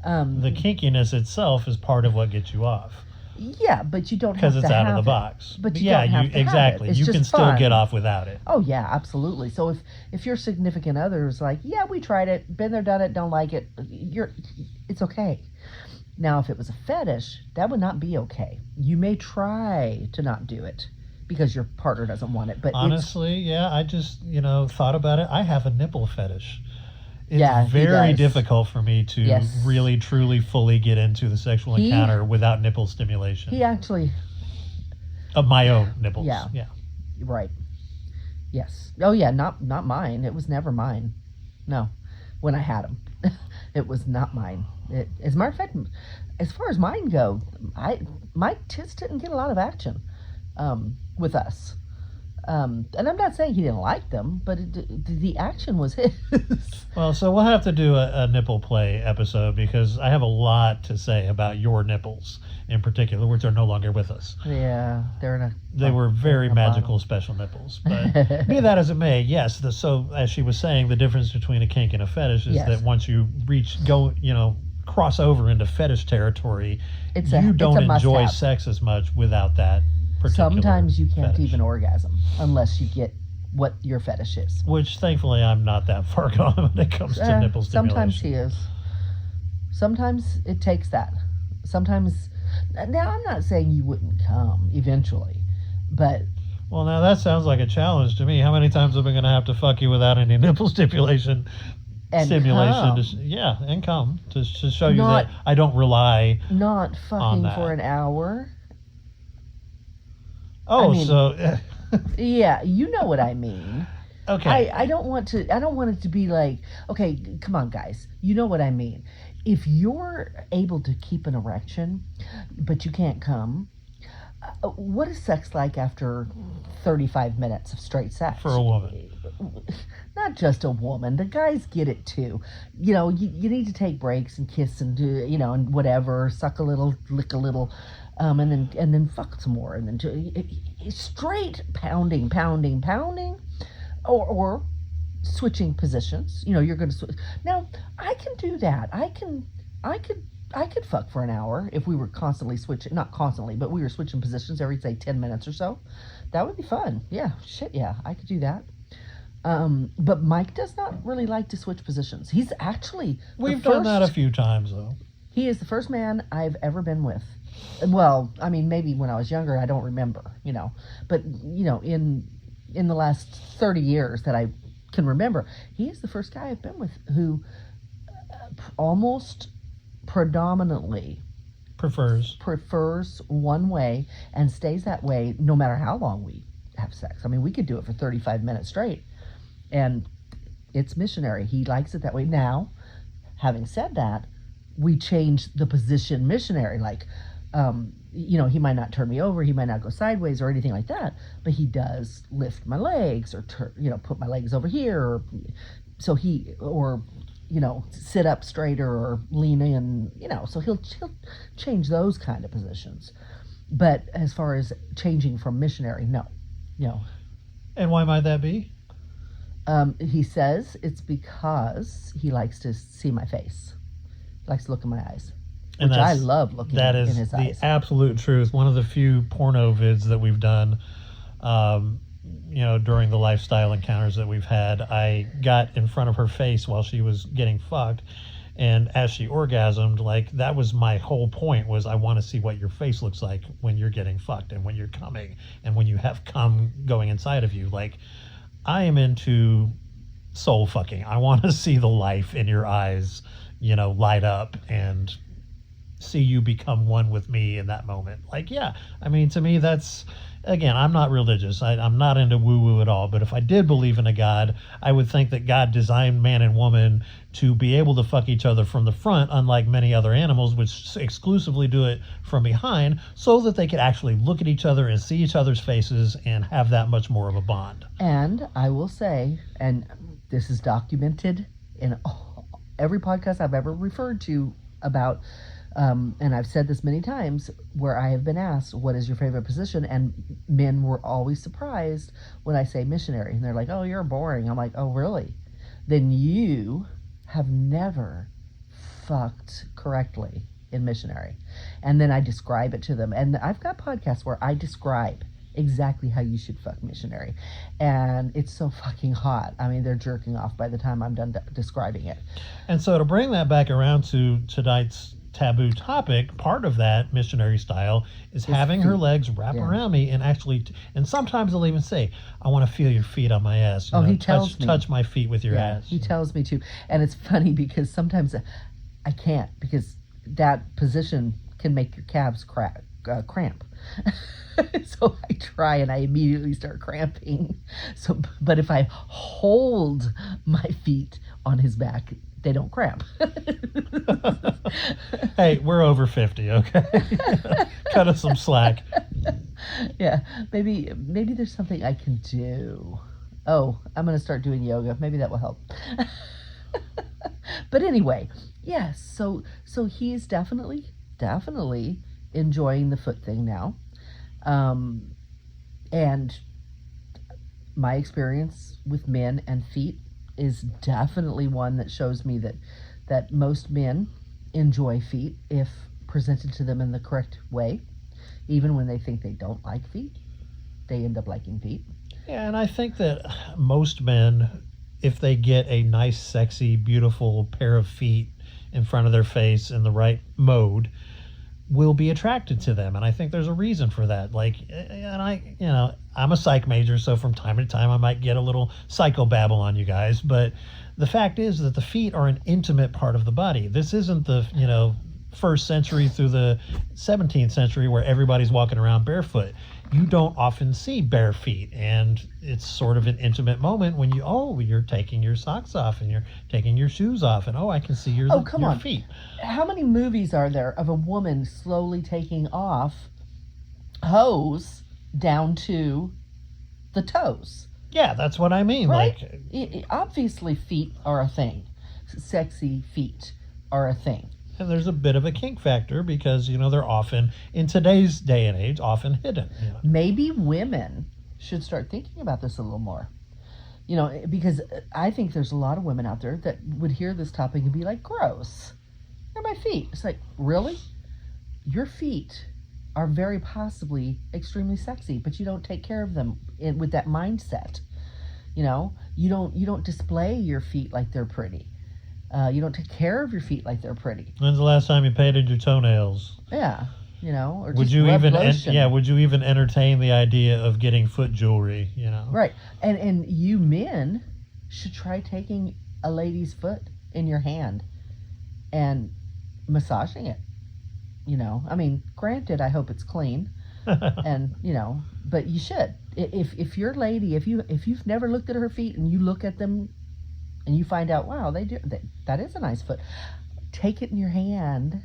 The kinkiness itself is part of what gets you off. Yeah, but you don't have to Because it's out of the have box. But you yeah, don't have to have exactly. it. It's You just can still fun. get off without it. Oh yeah, absolutely. So if your significant other is like, yeah, we tried it, been there, done it, don't like it, it's okay. Now, if it was a fetish, that would not be okay. You may try to not do it because your partner doesn't want it, but Honestly, yeah, I just, thought about it. I have a nipple fetish. It's Yeah, he very does. difficult for me to Yes. really, truly, fully get into the sexual He- encounter without nipple stimulation. he actually, Of my own nipples. Yeah. Yeah. right, yes. Oh yeah, not mine. It was never mine. No, when I had him, it was not mine. As a matter of fact, as far as mine go, my tits didn't get a lot of action with us. And I'm not saying he didn't like them, but the action was his. Well, so we'll have to do a nipple play episode because I have a lot to say about your nipples in particular, which are no longer with us. Yeah, they're in a. They were very in a magical, bottle. special nipples. But be that as it may, yes. So as she was saying, the difference between a kink and a fetish is Yes. that once you cross over into fetish territory, It's you don't it's a enjoy must-have. sex as much without that particular Sometimes you can't fetish. even orgasm unless you get what your fetish is. Which thankfully I'm not that far gone when it comes to nipple stimulation. Sometimes he is. Sometimes it takes that. Sometimes. Now I'm not saying you wouldn't come eventually, but Well, now that sounds like a challenge to me. How many times am I going to have to fuck you without any nipple stimulation? and Stimulation, come, and come to show you Not- that I don't rely. not fucking that. for an hour. Oh, I mean- so Yeah, you know what I mean. okay. I don't want it to be like, okay, come on, guys. You know what I mean. If you're able to keep an erection, but you can't come, what is sex like after 35 minutes of straight sex? For a woman. Not just a woman. The guys get it too. You need to take breaks and kiss and do, and whatever, suck a little, lick a little, and then fuck some more, and then straight pounding, or switching positions. You're going to switch. Now, I can do that. I could fuck for an hour if we were constantly switching, not constantly, but we were switching positions every, say, 10 minutes or so. That would be fun. Yeah, shit, yeah, I could do that. But Mike does not really like to switch positions. He's actually We've done that a few times, though. He is the first man I've ever been with. Well, I mean, maybe when I was younger, I don't remember, but in the last 30 years that I can remember, he is the first guy I've been with who almost predominantly prefers one way and stays that way no matter how long we have sex. I mean, we could do it for 35 minutes straight, and it's missionary. He likes it that way. Now, having said that, we changed the position missionary. Like, he might not turn me over, he might not go sideways or anything like that, but he does lift my legs or put my legs over here, or sit up straighter or lean in, so he'll change those kind of positions. But as far as changing from missionary, no. And why might that be? He says it's because he likes to see my face. He likes to look in my eyes. And Which I that's- love looking That in is his the eyes. absolute truth. One of the few porno vids that we've done, during the lifestyle encounters that we've had, I got in front of her face while she was getting fucked. And as she orgasmed, like, that was my whole point, was I want to see what your face looks like when you're getting fucked and when you're coming and when you have cum going inside of you. Like, I am into soul fucking. I want to see the life in your eyes, light up and see you become one with me in that moment. Like, yeah, I mean, to me, that's, again, I'm not religious. I'm not into woo-woo at all. But if I did believe in a God, I would think that God designed man and woman to be able to fuck each other from the front, unlike many other animals, which exclusively do it from behind, so that they could actually look at each other and see each other's faces and have that much more of a bond. And I will say, and this is documented in every podcast I've ever referred to about, and I've said this many times, where I have been asked, what is your favorite position? And men were always surprised when I say missionary. And they're like, oh, you're boring. I'm like, oh, really? Then you have never fucked correctly in missionary. And then I describe it to them. And I've got podcasts where I describe exactly how you should fuck missionary. And it's so fucking hot. I mean, they're jerking off by the time I'm done describing it. And so to bring that back around to tonight's taboo topic, part of that missionary style is having her legs wrap around me and actually, and sometimes they'll even say, I want to feel your feet on my ass. He tells me. Touch my feet with your ass. He tells me to. And it's funny because sometimes I can't, because that position can make your calves cramp. So I try and I immediately start cramping. So, but if I hold my feet on his back, they don't cramp. Hey, we're over 50, okay? Cut us some slack. Yeah, maybe there's something I can do. Oh, I'm going to start doing yoga. Maybe that will help. But anyway, yes, so he's definitely enjoying the foot thing now. And my experience with men and feet is definitely one that shows me that most men enjoy feet if presented to them in the correct way. Even when they think they don't like feet, they end up liking feet. Yeah, and I think that most men, if they get a nice, sexy, beautiful pair of feet in front of their face in the right mode, will be attracted to them. And I think there's a reason for that. Like, and I'm a psych major, so from time to time I might get a little psychobabble on you guys, but the fact is that the feet are an intimate part of the body. This isn't the, first century through the 17th century where everybody's walking around barefoot. You don't often see bare feet, and it's sort of an intimate moment when you're taking your socks off and you're taking your shoes off, and I can see your feet. How many movies are there of a woman slowly taking off hose down to the toes? Yeah, that's what I mean. Right? Like, obviously feet are a thing. Sexy feet are a thing. And there's a bit of a kink factor because, they're often, in today's day and age, often hidden. Maybe women should start thinking about this a little more. Because I think there's a lot of women out there that would hear this topic and be like, gross. They're my feet. It's like, really? Your feet are very possibly extremely sexy, but you don't take care of them with that mindset. You don't display your feet like they're pretty. You don't take care of your feet like they're pretty. When's the last time you painted your toenails? Yeah, or would just you rub even lotion. would you even entertain the idea of getting foot jewelry, Right. And you men should try taking a lady's foot in your hand and massaging it. I mean, granted, I hope it's clean. And but you should. If your lady, if you've never looked at her feet and you look at them and you find out, wow, that is a nice foot, take it in your hand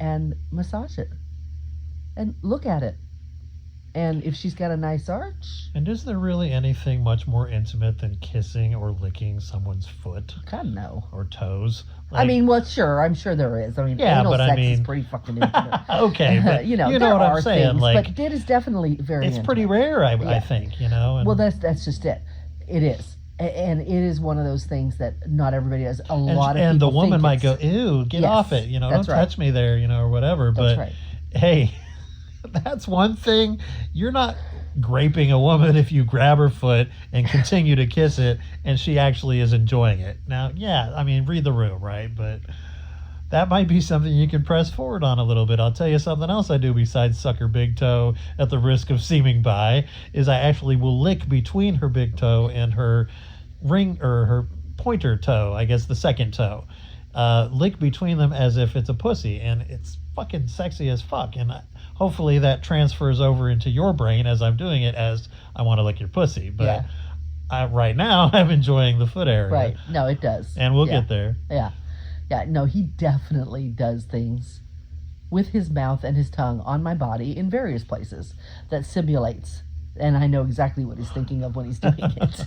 and massage it and look at it. And if she's got a nice arch. And is there really anything much more intimate than kissing or licking someone's foot? God, no. Or toes? Well, sure. I'm sure there is. I mean, yeah, anal but sex I mean, is pretty fucking intimate. Okay, but you know what there I'm are saying. things, Like, but it is definitely very it's intimate. pretty rare, I think, And, well, that's just it. It is. And it is one of those things that not everybody does. A lot of people and the woman think might go, it's- ew, get Yes, off it, don't that's right. touch me there, or whatever. That's But right. hey, that's one thing. You're not graping a woman if you grab her foot and continue to kiss it and she actually is enjoying it. Now, yeah, I mean, read the room, right? But that might be something you can press forward on a little bit. I'll tell you something else I do besides suck her big toe at the risk of seeming bi, is I actually will lick between her big toe and her ring or her pointer toe, I guess the second toe. lick between them as if it's a pussy, and it's fucking sexy as fuck. And hopefully that transfers over into your brain as I'm doing it, as I want to lick your pussy. But right now I'm enjoying the foot area. Right. No, it does. And we'll get there. Yeah. Yeah. No, he definitely does things with his mouth and his tongue on my body in various places that simulates. And I know exactly what he's thinking of when he's doing it.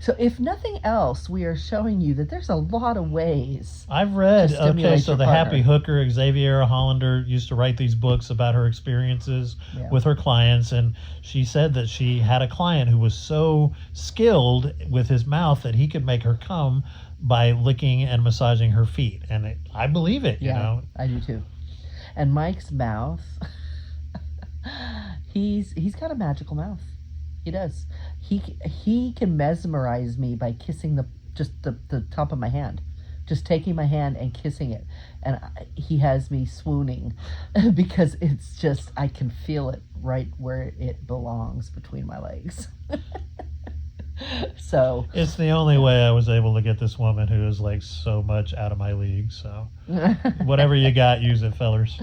So if nothing else, we are showing you that there's a lot of ways. I've read, to stimulate so your the partner. happy hooker, Xavier Hollander, used to write these books about her experiences with her clients, and she said that she had a client who was so skilled with his mouth that he could make her come by licking and massaging her feet. And I believe it, you know. I do too. And Mike's mouth, he's got a magical mouth. He does. He can mesmerize me by kissing the top of my hand, just taking my hand and kissing it, and he has me swooning because it's just, I can feel it right where it belongs between my legs. So it's the only way I was able to get this woman who is like so much out of my league. So whatever you got, use it, fellers.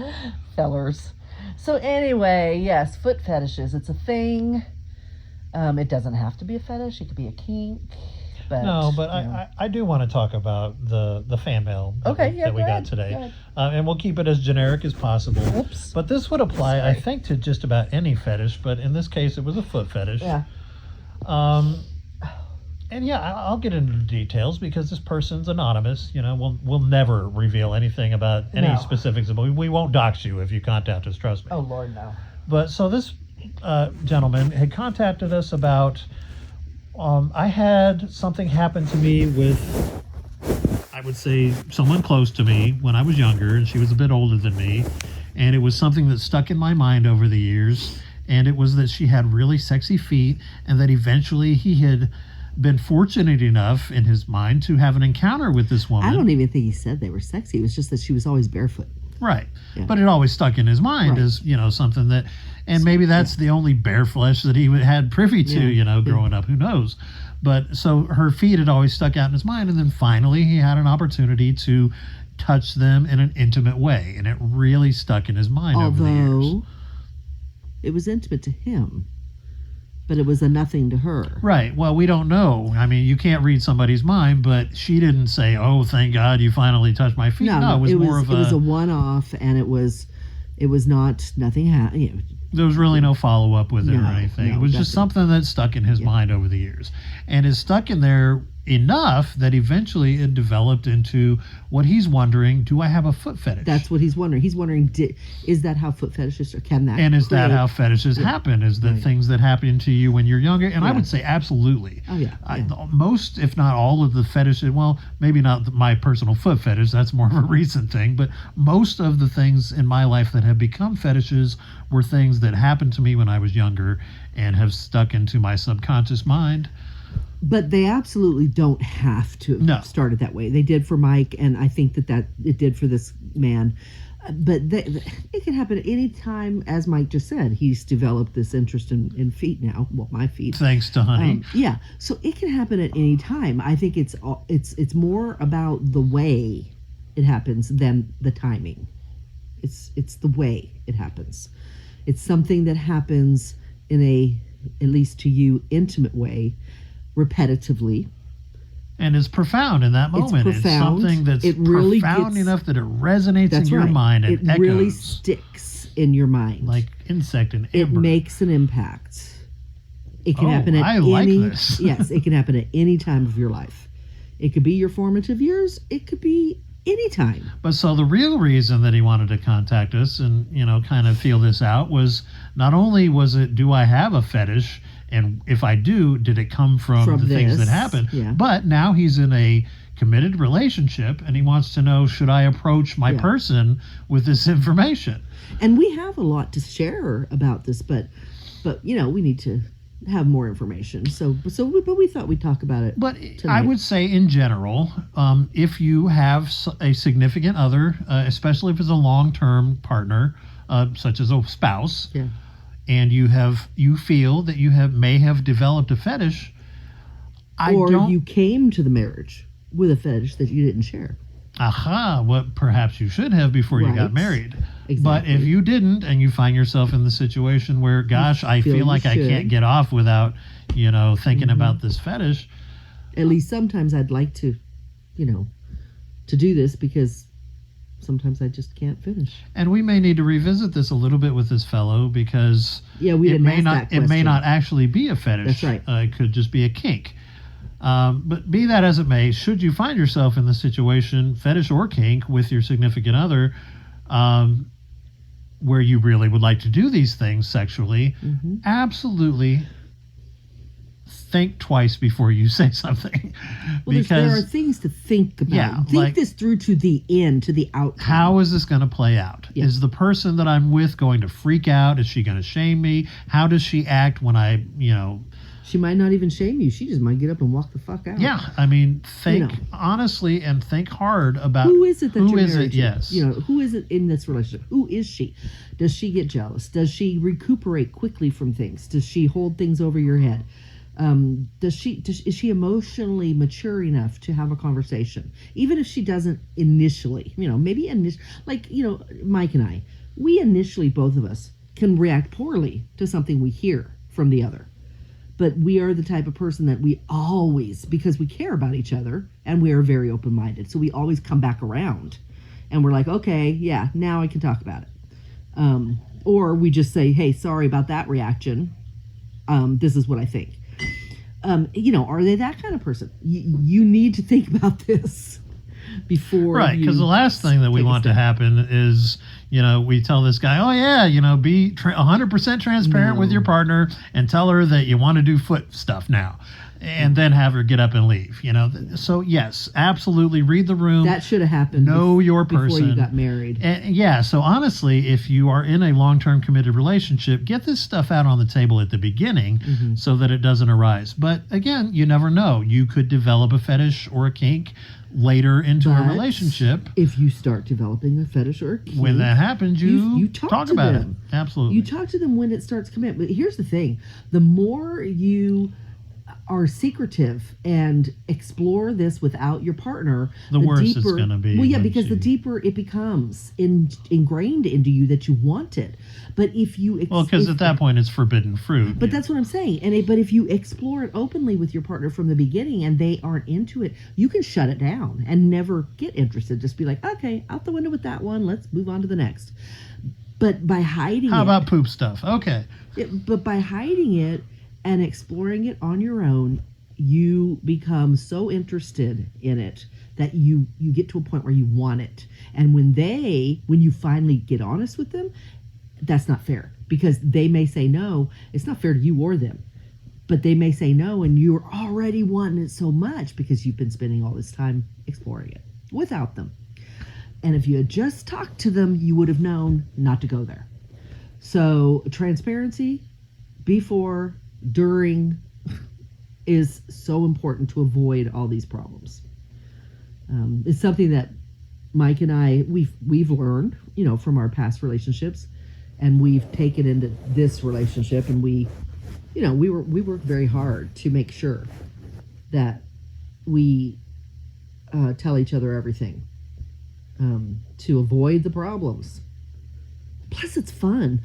So anyway, yes, foot fetishes. It's a thing. It doesn't have to be a fetish. It could be a kink. But, no, but I do want to talk about the fan mail that we got today. And we'll keep it as generic as possible. Oops. But this would apply, I think, to just about any fetish. But in this case, it was a foot fetish. Yeah. And I'll get into the details because this person's anonymous. You know, we'll never reveal anything about any specifics. We won't dox you if you contact us, trust me. Oh, Lord, no. But so this gentleman had contacted us about, I had something happen to me with, I would say, someone close to me when I was younger, and she was a bit older than me. And it was something that stuck in my mind over the years. And it was that she had really sexy feet, and that eventually he had been fortunate enough in his mind to have an encounter with this woman. I don't even think he said they were sexy. It was just that she was always barefoot. Right. Yeah. But it always stuck in his mind as, something that, and maybe that's the only bare flesh that he had privy to, growing up. Who knows? But so her feet had always stuck out in his mind. And then finally he had an opportunity to touch them in an intimate way. And it really stuck in his mind over the years. It was intimate to him, but it was a nothing to her. Right. Well, we don't know. I mean, you can't read somebody's mind, but she didn't say, "Oh, thank God you finally touched my feet." No, it was a one-off, and it was not nothing happened. There was really no follow-up with it or anything. It was just something that stuck in his mind over the years, and is stuck in there enough that eventually it developed into what he's wondering: do I have a foot fetish? That's what he's wondering. He's wondering, is that how foot fetishes, or can that? And is that how fetishes happen? Is that things that happen to you when you're younger? And I would say absolutely. Oh yeah. Most, if not all, of the fetishes. Well, maybe not my personal foot fetish. That's more of a recent thing. But most of the things in my life that have become fetishes were things that happened to me when I was younger and have stuck into my subconscious mind. But they absolutely don't have to have started that way. They did for Mike, and I think that it did for this man. But it can happen at any time. As Mike just said, he's developed this interest in feet now. Well, my feet. Thanks to Honey. Yeah. So it can happen at any time. I think it's more about the way it happens than the timing. It's the way it happens. It's something that happens in a, at least to you, intimate way, repetitively, and it's profound in that moment. It's something that's really profound enough that it resonates in your mind and it really sticks in your mind like insect and amber. It makes an impact. It can happen at yes, it can happen at any time of your life. It could be your formative years. It could be any time. But so the real reason that he wanted to contact us and kind of feel this out was not only was it, do I have a fetish? And if I do, did it come from the things that happened? Yeah. But now he's in a committed relationship, and he wants to know, should I approach my person with this information? And we have a lot to share about this, but we need to have more information. But we thought we'd talk about it. But tonight. I would say, in general, if you have a significant other, especially if it's a long-term partner, such as a spouse. Yeah. And you feel that you may have developed a fetish, you came to the marriage with a fetish that you didn't share. Aha, what perhaps you should have before you got Right. married. Exactly. But if you didn't, and you find yourself in the situation where, gosh, I feel feel you like I should. can't get off without, thinking about this fetish. At least sometimes I'd like to, to do this because sometimes I just can't finish. And we may need to revisit this a little bit with this fellow because Yeah, we it didn't may ask not that it may question. not actually be a fetish. That's right. It could just be a kink. But be that as it may, should you find yourself in the situation, fetish or kink, with your significant other, where you really would like to do these things sexually, absolutely think twice before you say something. Well, there are Because things to think about. Yeah, Think like- this through to the end, to the outcome. how is this going to play out? Yeah. Is the person that I'm with going to freak out? Is she going to shame me? How does she act when I, She might not even shame you. She just might get up and walk the fuck out. yeah, I mean, think know. honestly and think hard about Who is it that who you're is married it? to? Yes. Who is it in this relationship? Who is she? Does she get jealous? Does she recuperate quickly from things? Does she hold things over your head? Is she emotionally mature enough to have a conversation? Even if she doesn't initially, Mike and I, we initially, both of us, can react poorly to something we hear from the other. But we are the type of person that we always, because we care about each other and we are very open-minded, so we always come back around and we're like, okay, yeah, now I can talk about it. Or we just say, hey, sorry about that reaction. This is what I think. Are they that kind of person? You need to think about this before. Right, because the last thing that we take a want to step. happen is, we tell this guy, oh yeah, be 100% transparent with your partner and tell her that you want to do foot stuff now, and then have her get up and leave. So yes, absolutely, read the room. That should have happened. Know your before person. you got married. And yeah, so honestly, if you are in a long-term committed relationship, get this stuff out on the table at the beginning so that it doesn't arise. But again, you never know. You could develop a fetish or a kink later into a But relationship. If you start developing a fetish or a kink, When that happens, you talk to about them. it. Absolutely. You talk to them when it starts coming. But here's the thing: the more you are secretive and explore this without your partner, The worse it's gonna be Well, yeah, when because the she- deeper it becomes ingrained into you that you want it. But if you Well, because at that point, it's forbidden fruit. But that's what I'm saying. But if you explore it openly with your partner from the beginning and they aren't into it, you can shut it down and never get interested. Just be like, okay, out the window with that one. Let's move on to the next. But by hiding How it, about poop stuff? Okay. but by hiding it and exploring it on your own, you become so interested in it that you get to a point where you want it. And when you finally get honest with them, that's not fair, because they may say no. It's not fair to you or them, but they may say no, and you're already wanting it so much because you've been spending all this time exploring it without them. And if you had just talked to them, you would have known not to go there. So transparency before, during is so important to avoid all these problems. It's something that Mike and I, we've learned, from our past relationships, and we've taken into this relationship, and we worked very hard to make sure that we tell each other everything, to avoid the problems. Plus, it's fun.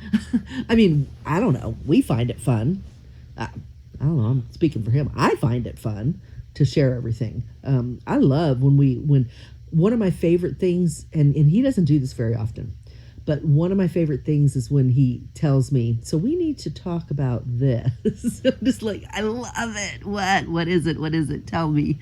I mean, I don't know. We find it fun. I don't know. I'm speaking for him. I find it fun to share everything. I love when one of my favorite things, and he doesn't do this very often, but one of my favorite things is when he tells me, so we need to talk about this. I'm just like, I love it. What is it? What is it? Tell me.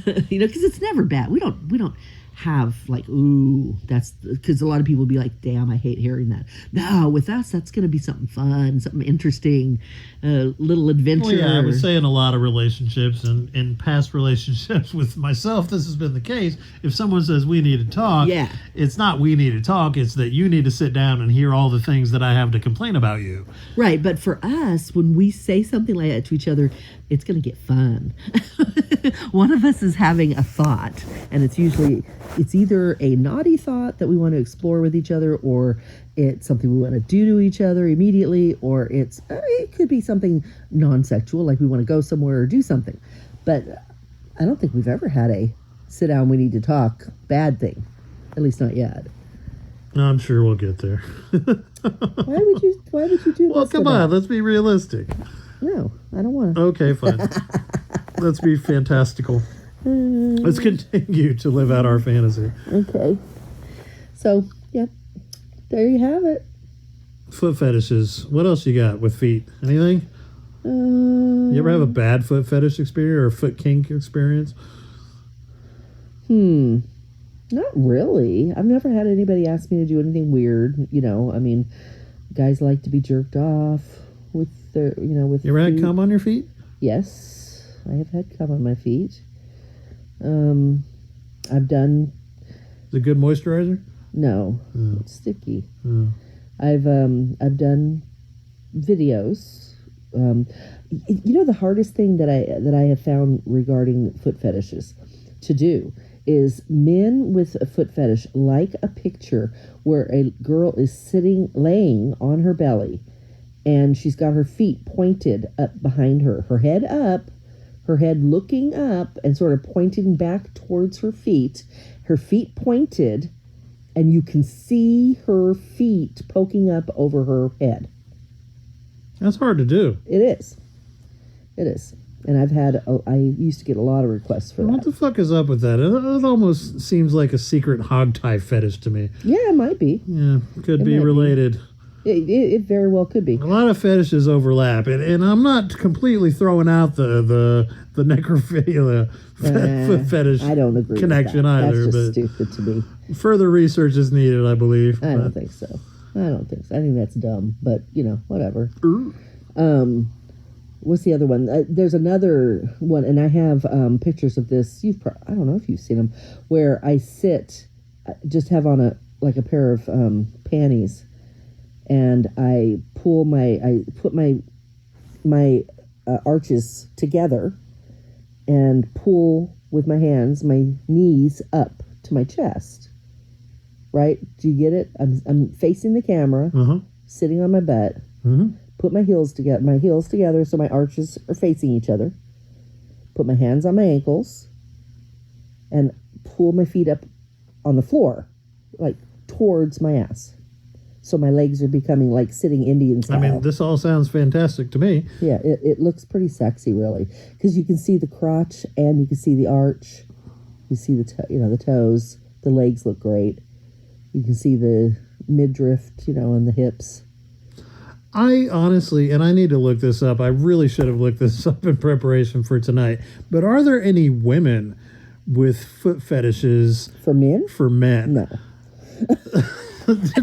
Because it's never bad. We don't have like, ooh, that's because a lot of people will be like, damn, I hate hearing that. No, with us, that's going to be something fun, something interesting, little adventure. Well, yeah, I would say in a lot of relationships and in past relationships with myself, this has been the case. If someone says we need to talk, Yeah. it's not we need to talk, it's that you need to sit down and hear all the things that I have to complain about you. Right, but for us, when we say something like that to each other, it's going to get fun. One of us is having a thought, and it's either a naughty thought that we want to explore with each other, or it's something we want to do to each other immediately, or it could be something non-sexual, like we want to go somewhere or do something. But I don't think we've ever had a sit down, we need to talk bad thing. At least not yet. I'm sure we'll get there. Why would you do Well, this come to on, that? let's be realistic. No, I don't want to. Okay, fine. Let's be fantastical. Let's continue to live out our fantasy. Okay. So, yep. There you have it. Foot fetishes. What else you got with feet? Anything? You ever have a bad foot fetish experience or a foot kink experience? Not really. I've never had anybody ask me to do anything weird. You know, I mean, guys like to be jerked off with their, with. You ever had feet. cum on your feet? Yes, I have had cum on my feet. I've done. Is it good moisturizer? No, it's sticky. Oh. I've done videos. The hardest thing that I have found regarding foot fetishes to do is men with a foot fetish like a picture where a girl is laying on her belly, and she's got her feet pointed up behind her head up, her head looking up and sort of pointing back towards her feet pointed, and you can see her feet poking up over her head. That's hard to do. It is. And I used to get a lot of requests for What that. the fuck is up with that? It almost seems like a secret hog tie fetish to me. Yeah, it might be. Yeah, could It be might be. related. It very well could be. A lot of fetishes overlap, and I'm not completely throwing out the necrophilia foot fetish I don't agree connection with that. either. That's just But stupid to me. further research is needed, I believe. I don't think so. I think that's dumb, but whatever. What's the other one? There's another one, and I have pictures of this. I don't know if you've seen them, where I sit, just have on a pair of panties, and I put my arches together, and pull with my hands, my knees up to my chest. Right? Do you get it? I'm facing the camera, sitting on my butt. Put my heels together so my arches are facing each other. Put my hands on my ankles and pull my feet up on the floor, like towards my ass. So my legs are becoming like sitting Indian style. I mean, this all sounds fantastic to me. Yeah, it looks pretty sexy, really, because you can see the crotch and you can see the arch. You see the toes. The legs look great. You can see the midriff, and the hips. I honestly, and I need to look this up. I really should have looked this up in preparation for tonight. But are there any women with foot fetishes For men? for men? No.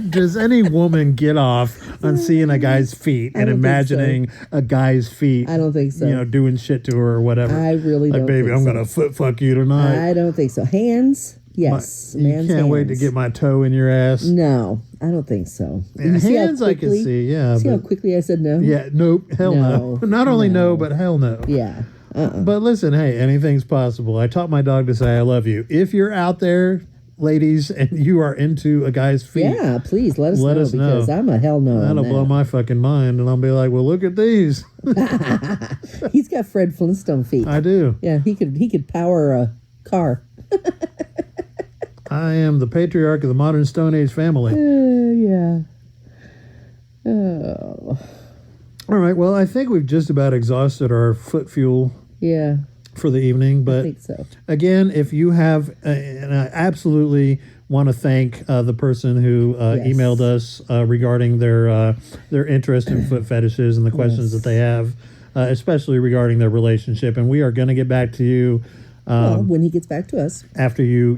Does any woman get off on seeing a guy's feet and don't think imagining a guy's feet? I don't think so. Doing shit to her or whatever. I really like, don't baby, think I'm so. gonna foot fuck you tonight. I don't think so. Hands? Yes. You Man's can't wait to hands. get my toe in your ass. No, I don't think so. Yeah, You see how hands I can quickly- see, yeah. See how But, quickly I said no? yeah, nope, hell no. No, Not only no, no. but hell no. Yeah. But listen, hey, anything's possible. I taught my dog to say I love you. If you're out there, ladies, and you are into a guy's feet, Yeah, please let us Let know us know. because I'm a hell no. on that'll blow that. my fucking mind. And I'll be like, well, look at these. He's got Fred Flintstone feet. I do. Yeah, he could power a car. I am the patriarch of the modern Stone Age family. Yeah. Oh. All right, well, I think we've just about exhausted our foot fuel Yeah, for the evening. I But think so. again, if you have, and I absolutely want to thank the person who Yes. emailed us regarding their interest in foot fetishes and the questions Yes. that they have, especially regarding their relationship. And we are going to get back to you Well, when he gets back to us. after you,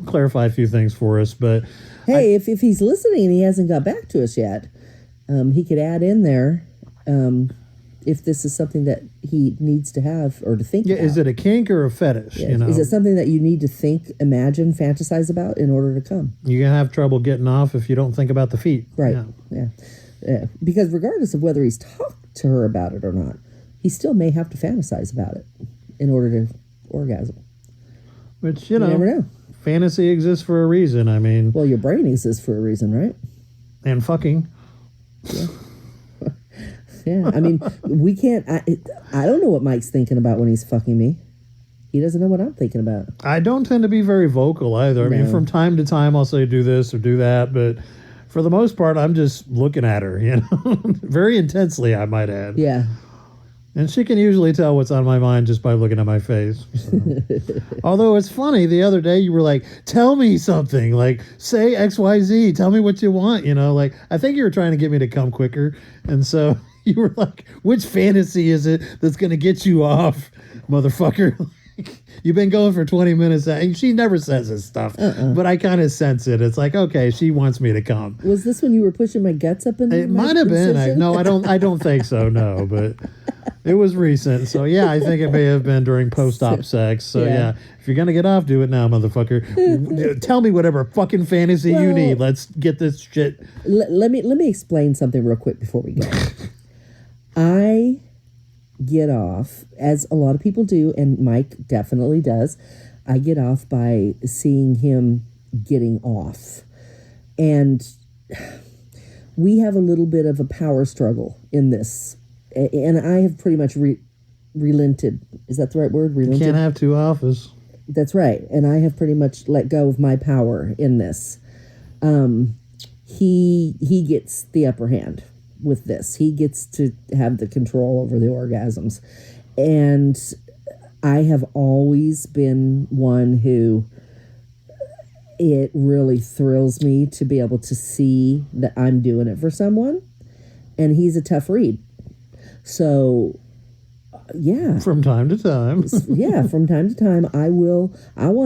clarify a few things for us. But Hey, if he's listening and he hasn't got back to us yet, he could add in there if this is something that he needs to have or to think yeah, about. is it a kink or a fetish? Yes. Is it something that you need to think, imagine, fantasize about in order to come? You're going to have trouble getting off if you don't think about the feet. Right. Yeah. Yeah. Because regardless of whether he's talked to her about it or not, he still may have to fantasize about it in order to orgasm. Which, You never know. fantasy exists for a reason. I mean, Well, your brain exists for a reason, right? and fucking. Yeah. I mean, we can't. I don't know what Mike's thinking about when he's fucking me. He doesn't know what I'm thinking about. I don't tend to be very vocal either. I mean, No. from time to time, I'll say do this or do that, but for the most part, I'm just looking at her, you know, very intensely, I might add. Yeah. And she can usually tell what's on my mind just by looking at my face. So. Although it's funny, the other day you were like, tell me something, like say XYZ, tell me what you want, you know, like I think you were trying to get me to come quicker. And so you were like, which fantasy is it that's going to get you off, motherfucker? You've been going for 20 minutes. And she never says this stuff, but I kind of sense it. It's like, okay, she wants me to come. Was this when you were pushing my guts up in It my might have been. incision? I don't think so. No, but it was recent. So yeah, I think it may have been during post-op sex. So yeah, if you're gonna get off, do it now, motherfucker. Tell me whatever fucking fantasy you Well- need. Let's get this shit. Let me explain something real quick before we go. I get off, as a lot of people do, and Mike definitely does. I get off by seeing him getting off. And we have a little bit of a power struggle in this. And I have pretty much relented. Is that the right word? Relented? Can't have two alphas. That's right. And I have pretty much let go of my power in this. He gets the upper hand with this. He gets to have the control over the orgasms. And I have always been one who it really thrills me to be able to see that I'm doing it for someone. And he's a tough read. So, yeah. From time to time. Yeah, from time to time, I want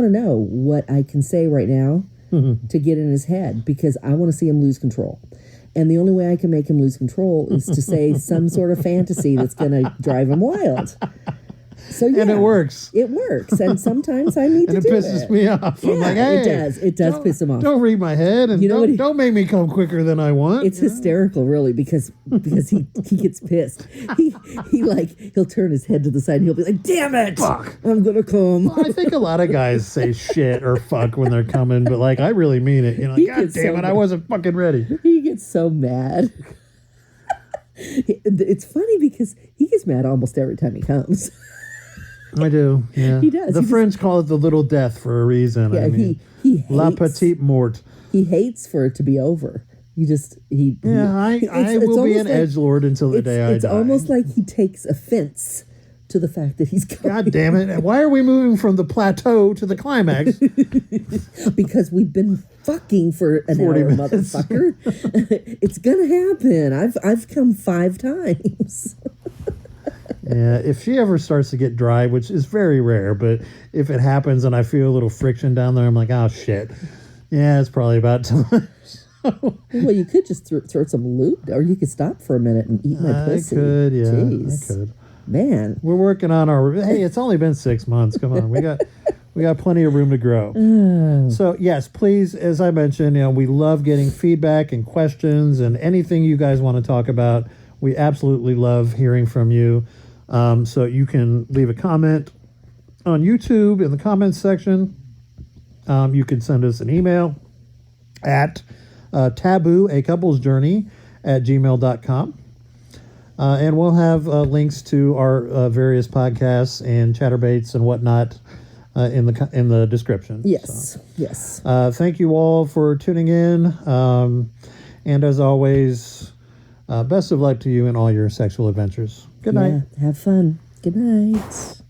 to know what I can say right now to get in his head, because I want to see him lose control. And the only way I can make him lose control is to say some sort of fantasy that's going to drive him wild. So yeah, And it works. It works, and sometimes I need And to it do pisses it. me off. Yeah, I'm like, hey, it does. It does piss him off. Don't read my head, and You know what he- don't make me come quicker than I want. It's hysterical, really, because he gets pissed. He'll turn his head to the side and he'll be like, "Damn it, Fuck. I'm gonna come." I think a lot of guys say shit or fuck when they're coming, but like I really mean it. You know, He God gets damn so it, I wasn't fucking ready. He gets so mad. It's funny because he gets mad almost every time he comes. I do. Yeah, He does. The He French call it the little death for a reason. Yeah, I mean, he hates, la petite mort. He hates for it to be over. Yeah, I will be an edgelord until the day I die. It's almost like he takes offense to the fact that he's coming. God damn it! Why are we moving from the plateau to the climax? Because we've been fucking for an 40 hour, minutes. motherfucker. It's gonna happen. I've come 5 times. Yeah, if she ever starts to get dry, which is very rare, but if it happens and I feel a little friction down there, I'm like, oh shit. Yeah, it's probably about time. Well, you could just throw some lube, or you could stop for a minute and eat my I pussy. could, yeah, Jeez. I could. Man. We're working on our. Hey, it's only been 6 months. Come on, we got plenty of room to grow. So yes, please, as I mentioned, we love getting feedback and questions and anything you guys want to talk about. We absolutely love hearing from you. So you can leave a comment on YouTube in the comments section. You can send us an email at taboo a couple's journey at gmail.com. And we'll have links to our various podcasts and chatterbaits and whatnot in the description. Yes. Yes. Thank you all for tuning in. And as always, best of luck to you in all your sexual adventures. Good night. Yeah, have fun. Good night.